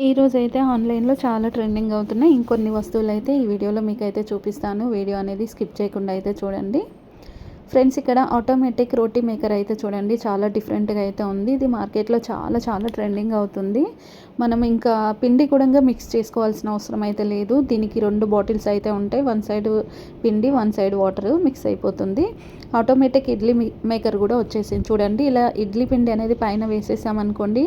ఈరోజైతే ఆన్‌లైన్‌లో చాలా ట్రెండింగ్ అవుతున్నాయి. ఇంకొన్ని వస్తువులైతే ఈ వీడియోలో మీకైతే చూపిస్తాను. వీడియో అనేది స్కిప్ చేయకుండా అయితే చూడండి. ఫ్రెండ్స్, ఇక్కడ ఆటోమేటిక్ రోటీ మేకర్ అయితే చూడండి చాలా డిఫరెంట్‌గా అయితే ఉంది. ఇది మార్కెట్‌లో చాలా చాలా ట్రెండింగ్ అవుతుంది. మనం ఇంకా పిండి కూడంగా మిక్స్ చేసుకోవాల్సిన అవసరం అయితే లేదు. దీనికి 2 బాటిల్స్ అయితే ఉంటాయి. వన్ సైడ్ పిండి, వన్ సైడ్ వాటర్ మిక్స్ అయిపోతుంది. ఆటోమేటిక్ ఇడ్లీ మేకర్ కూడా వచ్చేసింది చూడండి. ఇలా ఇడ్లీ పిండి అనేది పైన వేసేసామనుకోండి,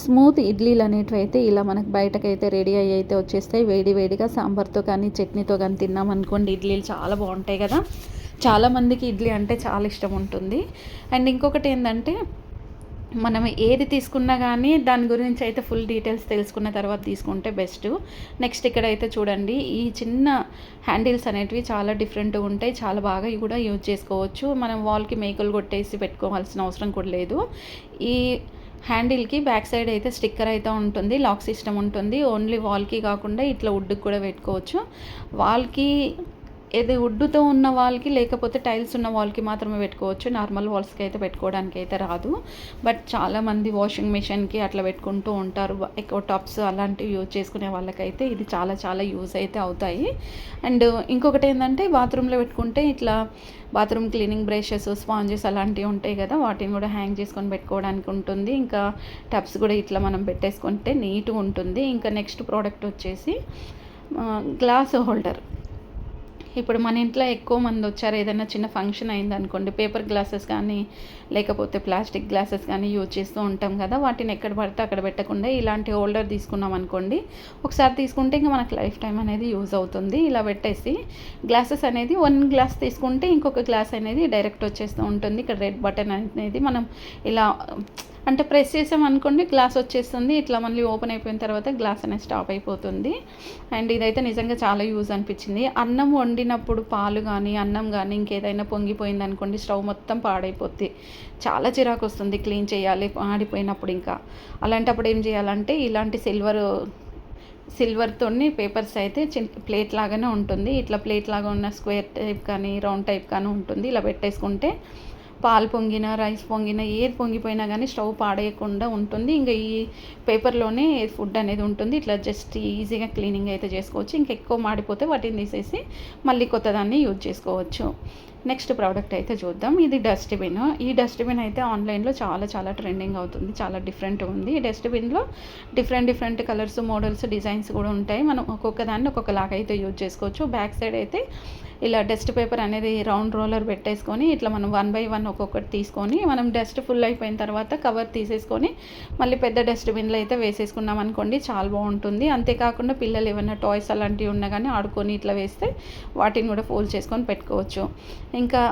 స్మూత్ ఇడ్లీలు అనేటివి అయితే ఇలా మనకు బయటకైతే రెడీ అయ్యి అయితే వచ్చేస్తాయి. వేడి వేడిగా సాంబార్తో కానీ చట్నీతో కానీ తిన్నామనుకోండి, ఇడ్లీలు చాలా బాగుంటాయి కదా. చాలామందికి ఇడ్లీ అంటే చాలా ఇష్టం ఉంటుంది. అండ్ ఇంకొకటి ఏంటంటే, మనం ఏది తీసుకున్నా కానీ దాని గురించి అయితే ఫుల్ డీటెయిల్స్ తెలుసుకున్న తర్వాత తీసుకుంటే బెస్ట్. నెక్స్ట్ ఇక్కడైతే చూడండి, ఈ చిన్న హ్యాండిల్స్ అనేటివి చాలా డిఫరెంట్గా ఉంటాయి. చాలా బాగా కూడా యూజ్ చేసుకోవచ్చు. మనం వాల్కి మేకులు కొట్టేసి పెట్టుకోవాల్సిన అవసరం కూడా లేదు. ఈ హ్యాండిల్కి బ్యాక్ సైడ్ అయితే స్టిక్కర్ అయితే ఉంటుంది, లాక్ సిస్టమ్ ఉంటుంది. ఓన్లీ వాల్కి కాకుండా ఇట్లా వుడ్కి కూడా పెట్టుకోవచ్చు. వాల్కి ఇది వుడ్డుతో ఉన్న వాల్కి, లేకపోతే టైల్స్ ఉన్న వాల్కి మాత్రమే పెట్టుకోవచ్చు. నార్మల్ వాల్స్కి అయితే పెట్టుకోవడానికి అయితే రాదు. బట్ చాలామంది వాషింగ్ మిషన్కి అట్లా పెట్టుకుంటూ ఉంటారు. ఎక్కువ టబ్స్ అలాంటివి యూజ్ చేసుకునే వాళ్ళకైతే ఇది చాలా చాలా యూజ్ అయితే అవుతాయి. అండ్ ఇంకొకటి ఏంటంటే, బాత్రూంలో పెట్టుకుంటే ఇట్లా బాత్రూమ్ క్లీనింగ్ బ్రషెస్, స్పాంజెస్ అలాంటివి ఉంటాయి కదా, వాటిని కూడా హ్యాంగ్ చేసుకొని పెట్టుకోవడానికి ఉంటుంది. ఇంకా టబ్స్ కూడా ఇట్లా మనం పెట్టేసుకుంటే నీట్గా ఉంటుంది. ఇంకా నెక్స్ట్ ప్రోడక్ట్ వచ్చేసి గ్లాస్ హోల్డర్. ఇప్పుడు మన ఇంట్లో ఎక్కువ మంది వచ్చారు, ఏదైనా చిన్న ఫంక్షన్ అయిందనుకోండి, పేపర్ గ్లాసెస్ కానీ లేకపోతే ప్లాస్టిక్ గ్లాసెస్ కానీ యూజ్ చేస్తూ ఉంటాం కదా, వాటిని ఎక్కడ పడితే అక్కడ పెట్టకుండా ఇలాంటి హోల్డర్ తీసుకున్నాం అనుకోండి, ఒకసారి తీసుకుంటే ఇంకా మనకు లైఫ్ టైం అనేది యూజ్ అవుతుంది. ఇలా పెట్టేసి గ్లాసెస్ అనేది 1 గ్లాస్ తీసుకుంటే ఇంకొక గ్లాస్ అనేది డైరెక్ట్ వచ్చేస్తూ ఉంటుంది. ఇక్కడ రెడ్ బటన్ అనేది మనం ఇలా అంటే ప్రెస్ చేసామనుకోండి, గ్లాస్ వచ్చేస్తుంది. ఇట్లా మళ్ళీ ఓపెన్ అయిపోయిన తర్వాత గ్లాస్ అనేది స్టాప్ అయిపోతుంది. అండ్ ఇదైతే నిజంగా చాలా యూజ్ అనిపించింది. అన్నం వండినప్పుడు పాలు కానీ అన్నం కానీ ఇంకేదైనా పొంగిపోయింది అనుకోండి, స్టవ్ మొత్తం పాడైపోద్ది. చాలా చిరాకు వస్తుంది క్లీన్ చేయాలి ఆడిపోయినప్పుడు. ఇంకా అలాంటప్పుడు ఏం చేయాలంటే, ఇలాంటి సిల్వర్తోని పేపర్స్ అయితే ప్లేట్ లాగానే ఉంటుంది. ఇట్లా ప్లేట్ లాగా ఉన్న స్క్వేర్ టైప్ కానీ రౌండ్ టైప్ కానీ ఉంటుంది. ఇలా పెట్టేసుకుంటే పాలు పొంగినా, రైస్ పొంగినా, ఏది పొంగిపోయినా కానీ స్టవ్ పాడేయకుండా ఉంటుంది. ఇంకా ఈ పేపర్లోనే ఫుడ్ అనేది ఉంటుంది. ఇట్లా జస్ట్ ఈజీగా క్లీనింగ్ అయితే చేసుకోవచ్చు. ఇంకా ఎక్కువ మాడిపోతే వాటిని తీసేసి మళ్ళీ కొత్తదాన్ని యూజ్ చేసుకోవచ్చు. నెక్స్ట్ ప్రోడక్ట్ అయితే చూద్దాం. ఇది డస్ట్బిన్. ఈ డస్ట్బిన్ అయితే ఆన్లైన్లో చాలా చాలా ట్రెండింగ్ అవుతుంది. చాలా డిఫరెంట్ ఉంది. ఈ డస్ట్బిన్లో డిఫరెంట్ కలర్స్, మోడల్స్, డిజైన్స్ కూడా ఉంటాయి. మనం ఒక్కొక్క దాన్ని ఒక్కొక్కలాగా అయితే యూజ్ చేసుకోవచ్చు. బ్యాక్ సైడ్ అయితే ఇలా డస్ట్ పేపర్ అనేది రౌండ్ రోలర్ పెట్టేసుకొని ఇట్లా మనం 1 బై 1 ఒక్కొక్కటి తీసుకొని, మనం డస్ట్ ఫుల్ అయిపోయిన తర్వాత కవర్ తీసేసుకొని మళ్ళీ పెద్ద డస్ట్బిన్లో అయితే వేసేసుకున్నాం అనుకోండి, చాలా బాగుంటుంది. అంతేకాకుండా పిల్లలు ఏమైనా టాయ్స్ అలాంటివి ఉన్నా కానీ ఆడుకొని ఇట్లా వేస్తే వాటిని కూడా ఫోల్డ్ చేసుకొని పెట్టుకోవచ్చు. ఇంకా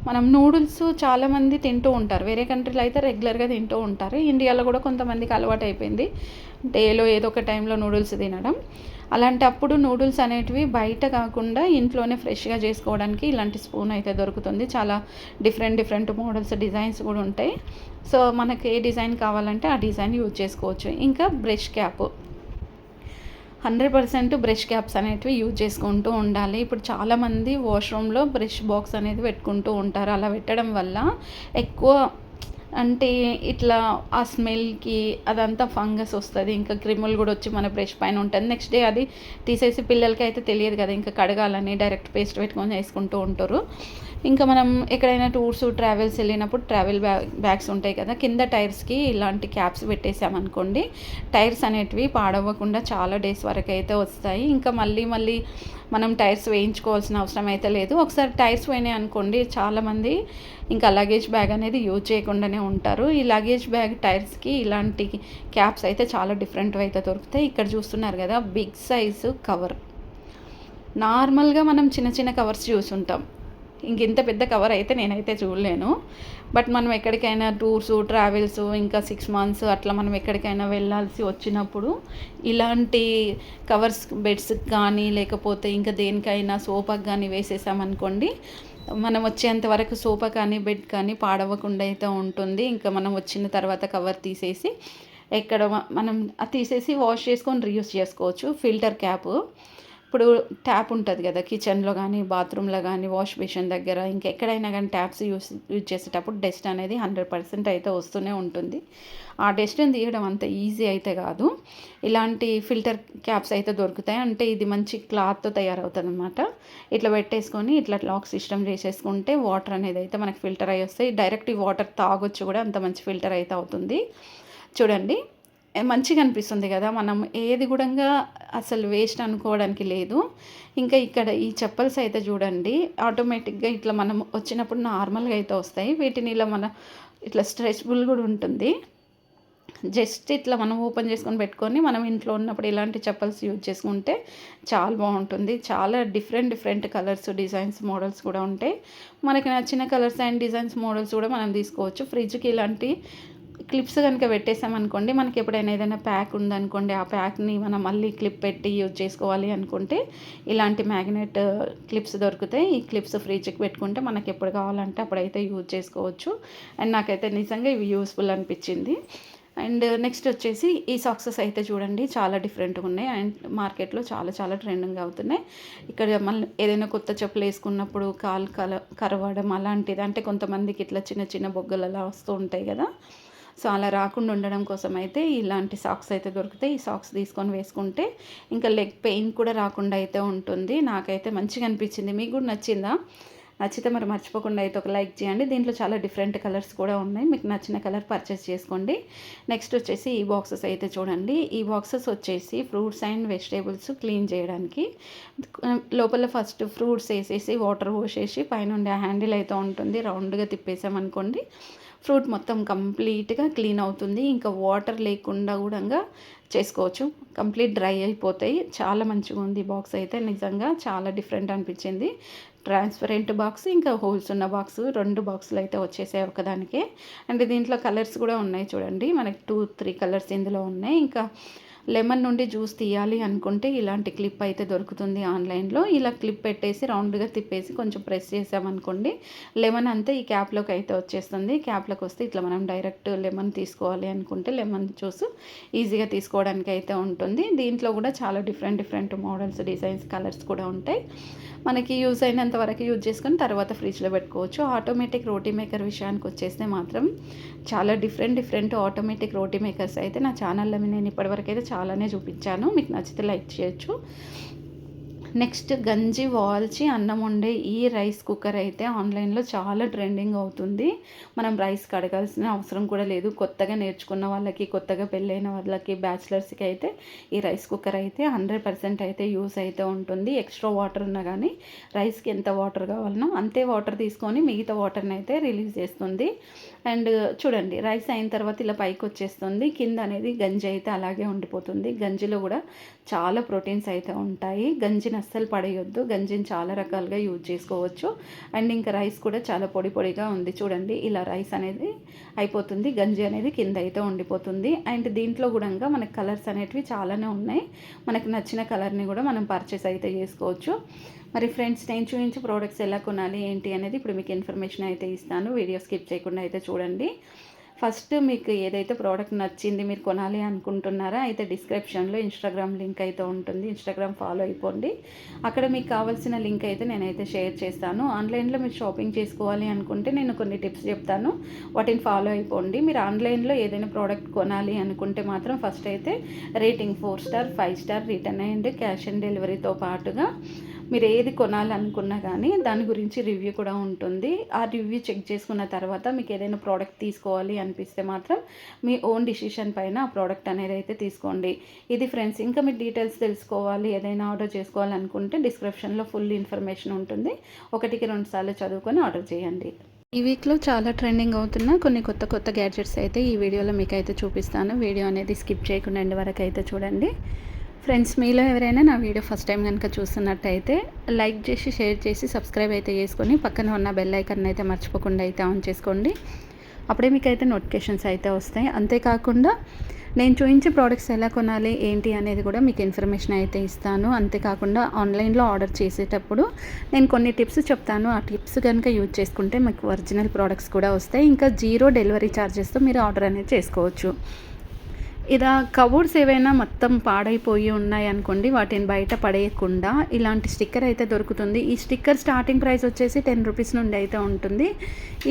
మనం నూడిల్స్ చాలామంది తింటూ ఉంటారు. వేరే కంట్రీలో అయితే రెగ్యులర్గా తింటూ ఉంటారు. ఇండియాలో కూడా కొంతమందికి అలవాటు అయిపోయింది డేలో ఏదో ఒక టైంలో నూడిల్స్ తినడం. అలాంటప్పుడు నూడిల్స్ అనేటివి బయట కాకుండా ఇంట్లోనే ఫ్రెష్గా చేసుకోవడానికి ఇలాంటి స్పూన్ అయితే దొరుకుతుంది. చాలా డిఫరెంట్ మోడల్స్, డిజైన్స్ కూడా ఉంటాయి. సో మనకి ఏ డిజైన్ కావాలంటే ఆ డిజైన్ యూజ్ చేసుకోవచ్చు. ఇంకా బ్రష్ క్యాప్, 100% బ్రష్ క్యాప్స్ అనేటివి యూజ్ చేసుకుంటూ ఉండాలి. ఇప్పుడు చాలామంది వాష్రూమ్లో బ్రష్ బాక్స్ అనేది పెట్టుకుంటూ ఉంటారు. అలా పెట్టడం వల్ల ఎక్కువ అంటే ఇట్లా ఆ స్మెల్కి అదంతా ఫంగస్ వస్తుంది. ఇంకా క్రిములు కూడా వచ్చి మన బ్రష్ పైన ఉంటుంది. నెక్స్ట్ డే అది తీసేసి, పిల్లలకి అయితే తెలియదు కదా ఇంకా కడగాలని, డైరెక్ట్ పేస్ట్ పెట్టుకొని వేసుకుంటూ ఉంటారు. ఇంకా మనం ఎక్కడైనా టూర్స్, ట్రావెల్స్ వెళ్ళినప్పుడు ట్రావెల్ బ్యాగ్స్ ఉంటాయి కదా, కింద టైర్స్కి ఇలాంటి క్యాప్స్ పెట్టేసామనుకోండి, టైర్స్ అనేటివి పాడవ్వకుండా చాలా డేస్ వరకు అయితే వస్తాయి. ఇంకా మళ్ళీ మనం టైర్స్ వేయించుకోవాల్సిన అవసరం అయితే లేదు. ఒకసారి టైర్స్ పోయినాయి అనుకోండి, చాలామంది ఇంకా లగేజ్ బ్యాగ్ అనేది యూజ్ చేయకుండానే ఉంటారు. ఈ లగేజ్ బ్యాగ్ టైర్స్కి ఇలాంటి క్యాప్స్ అయితే చాలా డిఫరెంట్గా అయితే దొరుకుతాయి. ఇక్కడ చూస్తున్నారు కదా, బిగ్ సైజు కవర్. నార్మల్గా మనం చిన్న చిన్న కవర్స్ చూసుంటాం, ఇంక ఇంత పెద్ద కవర్ అయితే నేనైతే చూడలేను. బట్ మనం ఎక్కడికైనా టూర్స్, ట్రావెల్స్, ఇంకా 6 మంత్స్ అట్లా మనం ఎక్కడికైనా వెళ్ళాల్సి వచ్చినప్పుడు ఇలాంటి కవర్స్ బెడ్స్కి కానీ లేకపోతే ఇంకా దేనికైనా సోఫాకి కానీ వేసేసామనుకోండి, మనం వచ్చేంత వరకు సోఫా కానీ బెడ్ కానీ పాడవకుండా అయితే ఉంటుంది. ఇంకా మనం వచ్చిన తర్వాత కవర్ తీసేసి ఎక్కడ మనం తీసేసి వాష్ చేసుకొని రీయూస్ చేసుకోవచ్చు. ఫిల్టర్ క్యాప్ ఇప్పుడు ట్యాప్ ఉంటుంది కదా కిచెన్లో కానీ బాత్రూంలో కానీ వాష్ బేసిన్ దగ్గర ఇంకెక్కడైనా కానీ ట్యాప్స్ యూజ్ చేసేటప్పుడు డస్ట్ అనేది 100% అయితే వస్తూనే ఉంటుంది. ఆ డస్ట్ని తీయడం అంత ఈజీ అయితే కాదు. ఇలాంటి ఫిల్టర్ క్యాప్స్ అయితే దొరుకుతాయి. అంటే ఇది మంచి క్లాత్తో తయారవుతుంది అనమాట. ఇట్లా పెట్టేసుకొని ఇట్లా లాక్ సిస్టమ్ చేసేసుకుంటే వాటర్ అనేది అయితే మనకి ఫిల్టర్ అయ్యి వస్తాయి. డైరెక్ట్ ఈ వాటర్ తాగొచ్చు కూడా, అంత మంచి ఫిల్టర్ అయితే అవుతుంది. చూడండి మంచిగా అనిపిస్తుంది కదా. మనం ఏది కూడా అసలు వేస్ట్ అనుకోవడానికి లేదు. ఇంకా ఇక్కడ ఈ చెప్పల్స్ అయితే చూడండి ఆటోమేటిక్గా ఇట్లా మనం వచ్చినప్పుడు నార్మల్గా అయితే వస్తాయి. వీటిని ఇలా మన ఇట్లా స్ట్రెచబుల్ కూడా ఉంటుంది. జస్ట్ ఇట్లా మనం ఓపెన్ చేసుకొని పెట్టుకొని మనం ఇంట్లో ఉన్నప్పుడు ఇలాంటి చెప్పల్స్ యూజ్ చేసుకుంటే చాలా బాగుంటుంది. చాలా డిఫరెంట్ కలర్స్, డిజైన్స్, మోడల్స్ కూడా ఉంటాయి. మనకి నచ్చిన కలర్స్ అండ్ డిజైన్స్, మోడల్స్ కూడా మనం తీసుకోవచ్చు. ఫ్రిడ్జ్కి ఇలాంటి క్లిప్స్ కనుక పెట్టేసామనుకోండి, మనకి ఎప్పుడైనా ఏదైనా ప్యాక్ ఉందనుకోండి, ఆ ప్యాక్ని మనం మళ్ళీ క్లిప్ పెట్టి యూజ్ చేసుకోవాలి అనుకుంటే ఇలాంటి మ్యాగ్నెట్ క్లిప్స్ దొరుకుతాయి. ఈ క్లిప్స్ ఫ్రిడ్జ్కి పెట్టుకుంటే మనకి ఎప్పుడు కావాలంటే అప్పుడైతే యూజ్ చేసుకోవచ్చు. అండ్ నాకైతే నిజంగా ఇవి యూస్ఫుల్ అనిపించింది. అండ్ నెక్స్ట్ వచ్చేసి ఈ సాక్సెస్ అయితే చూడండి చాలా డిఫరెంట్గా ఉన్నాయి. అండ్ మార్కెట్లో చాలా ట్రెండింగ్ అవుతున్నాయి. ఇక్కడ మళ్ళీ ఏదైనా కొత్త చెప్పులు వేసుకున్నప్పుడు కాలు కరవడం అలాంటిది, అంటే కొంతమందికి ఇట్లా చిన్న బొగ్గలు అలా వస్తూ ఉంటాయి కదా. సో అలా రాకుండా ఉండడం కోసం అయితే ఇలాంటి సాక్స్ అయితే దొరుకుతాయి. ఈ సాక్స్ తీసుకొని వేసుకుంటే ఇంకా లెగ్ పెయిన్ కూడా రాకుండా అయితే ఉంటుంది. నాకైతే మంచిగా అనిపించింది. మీకు కూడా నచ్చిందా? నచ్చితే మరి మర్చిపోకుండా అయితే ఒక లైక్ చేయండి. దీంట్లో చాలా డిఫరెంట్ కలర్స్ కూడా ఉన్నాయి. మీకు నచ్చిన కలర్ పర్చేస్ చేసుకోండి. నెక్స్ట్ వచ్చేసి ఈ బాక్సెస్ అయితే చూడండి. ఈ బాక్సెస్ వచ్చేసి ఫ్రూట్స్ అండ్ వెజిటేబుల్స్ క్లీన్ చేయడానికి. లోపల ఫస్ట్ ఫ్రూట్స్ వేసేసి వాటర్ పోసేసి పైన హ్యాండిల్ అయితే ఉంటుంది, రౌండ్గా తిప్పేసామనుకోండి ఫ్రూట్ మొత్తం కంప్లీట్గా క్లీన్ అవుతుంది. ఇంకా వాటర్ లేకుండా కూడా చేసుకోవచ్చు. కంప్లీట్ డ్రై అయిపోతాయి. చాలా మంచిగా ఉంది ఈ బాక్స్ అయితే. నిజంగా చాలా డిఫరెంట్ అనిపించింది. ట్రాన్స్పరెంట్ బాక్స్, ఇంకా హోల్స్ ఉన్న బాక్స్, 2 బాక్సులు అయితే వచ్చేసాయి ఒకదానికే. అండ్ దీంట్లో కలర్స్ కూడా ఉన్నాయి చూడండి. మనకి 2-3 కలర్స్ ఇందులో ఉన్నాయి. ఇంకా లెమన్ నుండి జ్యూస్ తీయాలి అనుకుంటే ఇలాంటి క్లిప్ అయితే దొరుకుతుంది ఆన్లైన్లో. ఇలా క్లిప్ పెట్టేసి రౌండ్గా తిప్పేసి కొంచెం ప్రెస్ చేసామనుకోండి లెమన్ అంతా ఈ క్యాప్లోకి అయితే వచ్చేస్తుంది. క్యాప్లోకి వస్తే ఇట్లా మనం డైరెక్ట్ లెమన్ తీసుకోవాలి అనుకుంటే లెమన్ జ్యూస్ ఈజీగా తీసుకోవడానికి అయితే ఉంటుంది. దీంట్లో కూడా చాలా డిఫరెంట్ మోడల్స్, డిజైన్స్, కలర్స్ కూడా ఉంటాయి. మనకి యూజ్ అయినంత వరకు యూజ్ చేసుకొని తర్వాత ఫ్రిడ్జ్లో పెట్టుకోవచ్చు. ఆటోమేటిక్ రోటీ మేకర్ విషయానికి వచ్చేస్తే మాత్రం చాలా డిఫరెంట్ ఆటోమేటిక్ రోటీ మేకర్స్ అయితే నా ఛానల్లో నేను ఇప్పటివరకు అయితే చాలానే చూపించాను. మీకు నచ్చితే లైక్ చేయొచ్చు. నెక్స్ట్ గంజి వాల్చి అన్నం వండే ఈ రైస్ కుక్కర్ అయితే ఆన్లైన్లో చాలా ట్రెండింగ్ అవుతుంది. మనం రైస్ కడగాల్సిన అవసరం కూడా లేదు. కొత్తగా నేర్చుకున్న వాళ్ళకి, కొత్తగా పెళ్ళైన వాళ్ళకి, బ్యాచిలర్స్కి అయితే ఈ రైస్ కుక్కర్ అయితే 100% అయితే యూస్ అయితే ఉంటుంది. ఎక్స్ట్రా వాటర్ ఉన్నా కానీ రైస్కి ఎంత వాటర్ కావాలనో అంతే వాటర్ తీసుకొని మిగతా వాటర్ని అయితే రిలీజ్ చేస్తుంది. అండ్ చూడండి రైస్ అయిన తర్వాత ఇలా పైకి వచ్చేస్తుంది. కింద అనేది గంజి అయితే అలాగే ఉండిపోతుంది. గంజిలో కూడా చాలా ప్రోటీన్స్ అయితే ఉంటాయి. గంజిని అస్సలు పడేయొద్దు. గంజిని చాలా రకాలుగా యూజ్ చేసుకోవచ్చు. అండ్ ఇంకా రైస్ కూడా చాలా పొడిగా ఉంది చూడండి. ఇలా రైస్ అనేది అయిపోతుంది, గంజి అనేది కింద అయితే ఉండిపోతుంది. అండ్ దీంట్లో కూడా మనకి కలర్స్ అనేటివి చాలానే ఉన్నాయి. మనకు నచ్చిన కలర్ని కూడా మనం పర్చేస్ అయితే చేసుకోవచ్చు. మరి ఫ్రెండ్స్, నేను చూపించే ప్రోడక్ట్స్ ఎలా కొనాలి ఏంటి అనేది ఇప్పుడు మీకు ఇన్ఫర్మేషన్ అయితే ఇస్తాను. వీడియో స్కిప్ చేయకుండా అయితే చూడండి. ఫస్ట్ మీకు ఏదైతే ప్రోడక్ట్ నచ్చింది మీరు కొనాలి అనుకుంటున్నారో అయితే డిస్క్రిప్షన్లో ఇన్స్టాగ్రామ్ లింక్ అయితే ఉంటుంది. ఇన్స్టాగ్రామ్ ఫాలో అయిపోండి. అక్కడ మీకు కావాల్సిన లింక్ అయితే నేనైతే షేర్ చేస్తాను. ఆన్లైన్లో మీరు షాపింగ్ చేసుకోవాలి అనుకుంటే నేను కొన్ని టిప్స్ చెప్తాను, వాటిని ఫాలో అయిపోండి. మీరు ఆన్లైన్లో ఏదైనా ప్రోడక్ట్ కొనాలి అనుకుంటే మాత్రం ఫస్ట్ అయితే rating 4 star 5 star return and cash on డెలివరీతో పాటుగా మీరు ఏది కొనాలనుకున్నా కానీ దాని గురించి రివ్యూ కూడా ఉంటుంది. ఆ రివ్యూ చెక్ చేసుకున్న తర్వాత మీకు ఏదైనా ప్రోడక్ట్ తీసుకోవాలి అనిపిస్తే మాత్రం మీ ఓన్ డిసిషన్ పైన ఆ ప్రోడక్ట్ అనేది అయితే తీసుకోండి. ఇది ఫ్రెండ్స్. ఇంకా మీ డీటెయిల్స్ తెలుసుకోవాలి, ఏదైనా ఆర్డర్ చేసుకోవాలనుకుంటే డిస్క్రిప్షన్లో ఫుల్ ఇన్ఫర్మేషన్ ఉంటుంది. 1-2 సార్లు చదువుకొని ఆర్డర్ చేయండి. ఈ వీక్లో చాలా ట్రెండింగ్ అవుతున్న కొన్ని కొత్త గ్యాడ్జెట్స్ అయితే ఈ వీడియోలో మీకు అయితే చూపిస్తాను. వీడియో అనేది స్కిప్ చేయకుండా ఎండ్ వరకు అయితే చూడండి. ఫ్రెండ్స్, మీలో ఎవరైనా నా వీడియో ఫస్ట్ టైం కనుక చూస్తున్నట్టయితే లైక్ చేసి, షేర్ చేసి, సబ్స్క్రైబ్ అయితే చేసుకొని పక్కన ఉన్న బెల్ ఐకాన్ అయితే మర్చిపోకుండా అయితే ఆన్ చేసుకోండి. అప్పుడే మీకు అయితే నోటిఫికేషన్స్ అయితే వస్తాయి. అంతేకాకుండా నేను చూపించే ప్రోడక్ట్స్ ఎలా కొనాలి ఏంటి అనేది కూడా మీకు ఇన్ఫర్మేషన్ అయితే ఇస్తాను. అంతేకాకుండా ఆన్లైన్లో ఆర్డర్ చేసేటప్పుడు నేను కొన్ని టిప్స్ చెప్తాను. ఆ టిప్స్ కనుక యూజ్ చేసుకుంటే మీకు ఒరిజినల్ ప్రోడక్ట్స్ కూడా వస్తాయి. ఇంకా 0 డెలివరీ ఛార్జెస్తో మీరు ఆర్డర్ అనేది చేసుకోవచ్చు. ఇలా కబోర్డ్స్ ఏవైనా మొత్తం పాడైపోయి ఉన్నాయనుకోండి, వాటిని బయట పడేయకుండా ఇలాంటి స్టిక్కర్ అయితే దొరుకుతుంది. ఈ స్టిక్కర్ స్టార్టింగ్ ప్రైస్ వచ్చేసి 10 రూపీస్ నుండి అయితే ఉంటుంది.